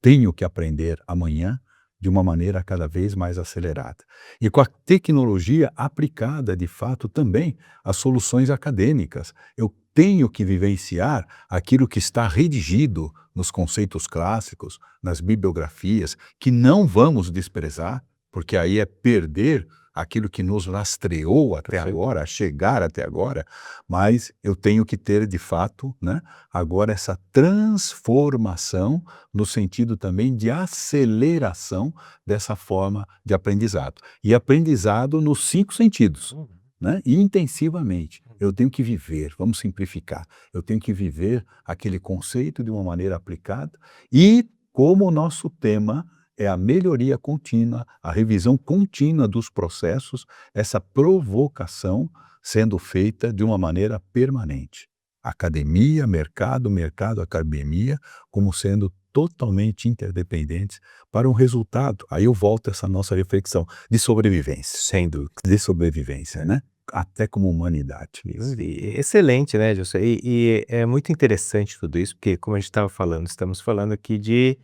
Speaker 3: tenho que aprender amanhã, de uma maneira cada vez mais acelerada. E com a tecnologia aplicada, de fato, também às soluções acadêmicas. Eu tenho que vivenciar aquilo que está redigido nos conceitos clássicos, nas bibliografias, que não vamos desprezar, porque aí é perder aquilo que nos lastreou até agora, a chegar até agora, mas eu tenho que ter, de fato, né, agora essa transformação no sentido também de aceleração dessa forma de aprendizado. E aprendizado nos 5 sentidos, né, e intensivamente. Eu tenho que viver, vamos simplificar, eu tenho que viver aquele conceito de uma maneira aplicada e como o nosso tema é a melhoria contínua, a revisão contínua dos processos, essa provocação sendo feita de uma maneira permanente. Academia, mercado, mercado, academia, como sendo totalmente interdependentes para um resultado. Aí eu volto a essa nossa reflexão de sobrevivência.
Speaker 1: Sem dúvida.
Speaker 3: De sobrevivência, né? Até como humanidade.
Speaker 1: Excelente, né, Gilson? E é muito interessante tudo isso, porque, como a gente estava falando, estamos falando aqui de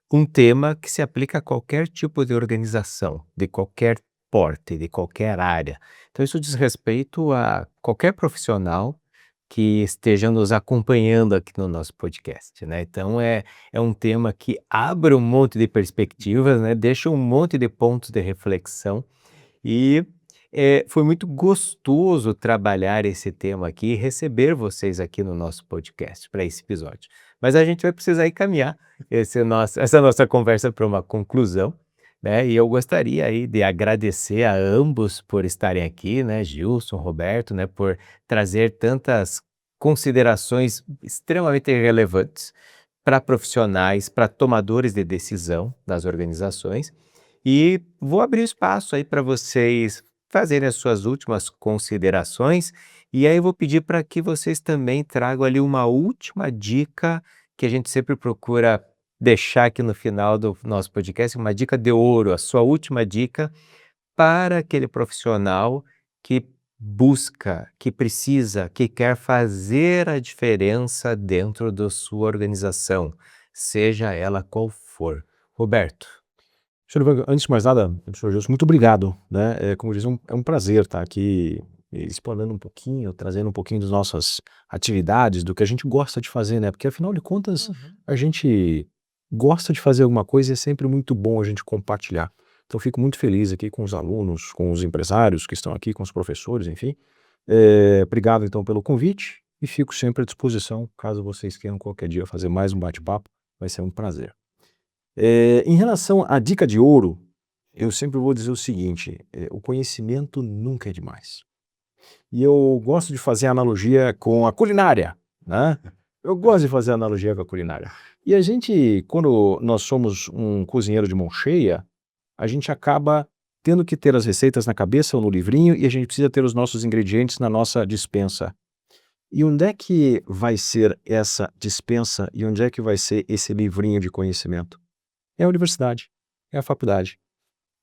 Speaker 1: um tema que se aplica a qualquer tipo de organização, de qualquer porte, de qualquer área. Então, isso diz respeito a qualquer profissional que esteja nos acompanhando aqui no nosso podcast, né? Então, é um tema que abre um monte de perspectivas, né? Deixa um monte de pontos de reflexão e foi muito gostoso trabalhar esse tema aqui e receber vocês aqui no nosso podcast para esse episódio. Mas a gente vai precisar encaminhar essa nossa conversa para uma conclusão, né? E eu gostaria aí de agradecer a ambos por estarem aqui, né? Gilson, Roberto, né? Por trazer tantas considerações extremamente relevantes para profissionais, para tomadores de decisão das organizações. E vou abrir espaço aí para vocês fazerem as suas últimas considerações, e aí eu vou pedir para que vocês também tragam ali uma última dica que a gente sempre procura deixar aqui no final do nosso podcast, uma dica de ouro, a sua última dica para aquele profissional que busca, que precisa, que quer fazer a diferença dentro da sua organização, seja ela qual for. Roberto.
Speaker 2: Senhor Ivan, antes de mais nada, senhor Gilson, muito obrigado, né? Como eu disse, é um prazer estar aqui explanando um pouquinho, trazendo um pouquinho das nossas atividades, do que a gente gosta de fazer, né? Porque afinal de contas, a gente gosta de fazer alguma coisa e é sempre muito bom a gente compartilhar. Então, fico muito feliz aqui com os alunos, com os empresários que estão aqui, com os professores, enfim. Obrigado, então, pelo convite e fico sempre à disposição, caso vocês queiram qualquer dia fazer mais um bate-papo, vai ser um prazer. Em relação à dica de ouro, eu sempre vou dizer o seguinte, o conhecimento nunca é demais. E eu gosto de fazer analogia com a culinária, né? Eu gosto de fazer analogia com a culinária. E a gente, quando nós somos um cozinheiro de mão cheia, a gente acaba tendo que ter as receitas na cabeça ou no livrinho e a gente precisa ter os nossos ingredientes na nossa despensa. E onde é que vai ser essa despensa e onde é que vai ser esse livrinho de conhecimento? É a universidade, é a faculdade.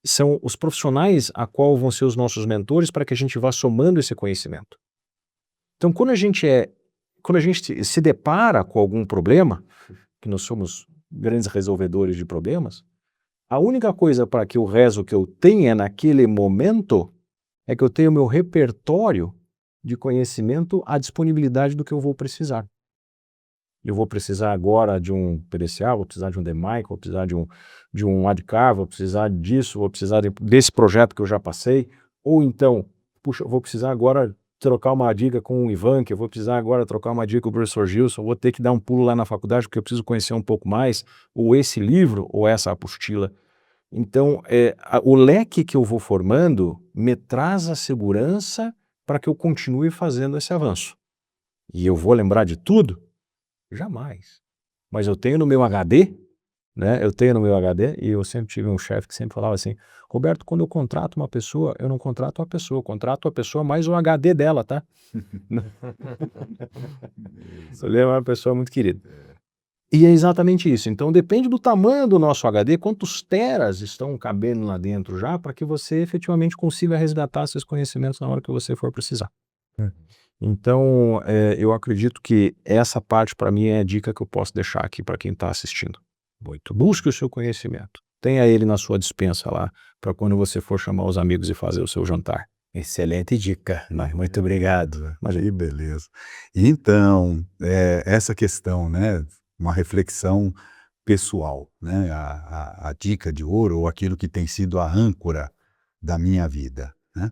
Speaker 2: São os profissionais a qual vão ser os nossos mentores para que a gente vá somando esse conhecimento. Então, quando a gente se depara com algum problema, que nós somos grandes resolvedores de problemas, a única coisa para que eu rezo que eu tenha naquele momento é que eu tenha o meu repertório de conhecimento à disponibilidade do que eu vou precisar. Eu vou precisar agora de um PDCA, vou precisar de um DMAIC, vou precisar de um ADCAR, vou precisar disso, vou precisar desse projeto que eu já passei, ou então, puxa, vou precisar agora trocar uma dica com o Ivan, que eu vou precisar agora trocar uma dica com o professor Gilson, vou ter que dar um pulo lá na faculdade porque eu preciso conhecer um pouco mais, ou esse livro, ou essa apostila. Então, o leque que eu vou formando me traz a segurança para que eu continue fazendo esse avanço. E eu vou lembrar de tudo? Jamais. Mas eu tenho no meu HD, né? Eu tenho no meu HD e eu sempre tive um chefe que sempre falava assim, Roberto, quando eu contrato uma pessoa, eu não contrato a pessoa, eu contrato a pessoa mais o HD dela, tá? Ele é uma pessoa muito querida. E é exatamente isso. Então depende do tamanho do nosso HD, quantos teras estão cabendo lá dentro já, para que você efetivamente consiga resgatar seus conhecimentos na hora que você for precisar. Então, eu acredito que essa parte para mim é a dica que eu posso deixar aqui para quem está assistindo. Muito. Busque o seu conhecimento. tenha ele na sua despensa lá, para quando você for chamar os amigos e fazer o seu jantar.
Speaker 1: Excelente dica, muito obrigado.
Speaker 3: Mas aí, beleza. Então, essa questão, né, uma reflexão pessoal, né, a dica de ouro ou aquilo que tem sido a âncora da minha vida, né?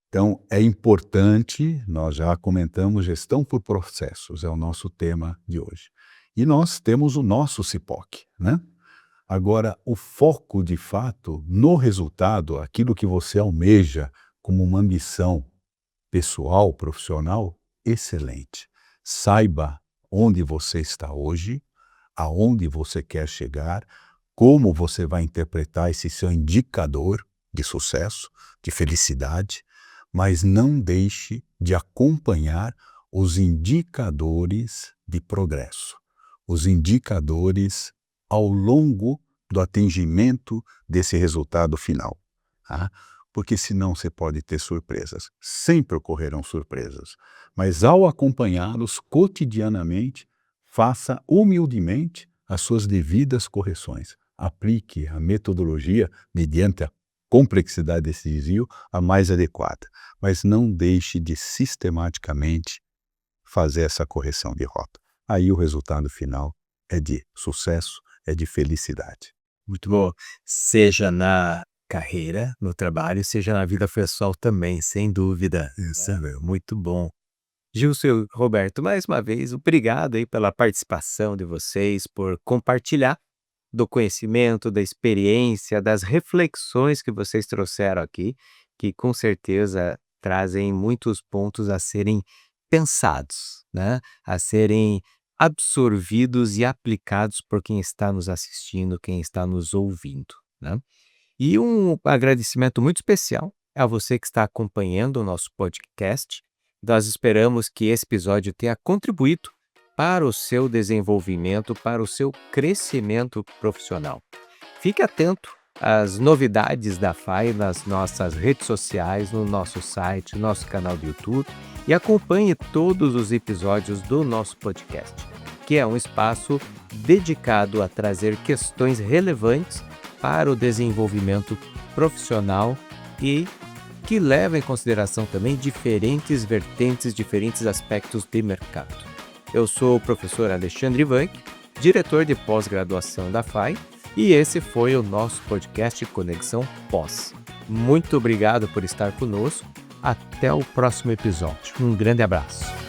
Speaker 3: Então, é importante, nós já comentamos, gestão por processos, é o nosso tema de hoje. E nós temos o nosso CIPOC, né? Agora, o foco, de fato, no resultado, aquilo que você almeja como uma ambição pessoal, profissional, excelente. Saiba onde você está hoje, aonde você quer chegar, como você vai interpretar esse seu indicador de sucesso, de felicidade, mas não deixe de acompanhar os indicadores de progresso, os indicadores ao longo do atingimento desse resultado final, tá? Porque senão você pode ter surpresas. Sempre ocorrerão surpresas, mas ao acompanhá-los cotidianamente, faça humildemente as suas devidas correções. Aplique a metodologia mediante a complexidade desse desvio a mais adequada, mas não deixe de sistematicamente fazer essa correção de rota. Aí o resultado final é de sucesso, é de felicidade.
Speaker 1: Muito bom. Seja na carreira, no trabalho, seja na vida pessoal também, sem dúvida.
Speaker 3: Isso.
Speaker 1: Muito bom. Gilson e Roberto, mais uma vez, obrigado aí pela participação de vocês, por compartilhar do conhecimento, da experiência, das reflexões que vocês trouxeram aqui, que com certeza trazem muitos pontos a serem pensados, né? A serem absorvidos e aplicados por quem está nos assistindo, quem está nos ouvindo, né? E um agradecimento muito especial a você que está acompanhando o nosso podcast. Nós esperamos que esse episódio tenha contribuído para o seu desenvolvimento, para o seu crescimento profissional. Fique atento às novidades da FAI nas nossas redes sociais, no nosso site, no nosso canal do YouTube e acompanhe todos os episódios do nosso podcast, que é um espaço dedicado a trazer questões relevantes para o desenvolvimento profissional e que leva em consideração também diferentes vertentes, diferentes aspectos de mercado. Eu sou o professor Alexandre Ivank, diretor de pós-graduação da FAI, e esse foi o nosso podcast Conexão Pós. Muito obrigado por estar conosco. Até o próximo episódio. Um grande abraço.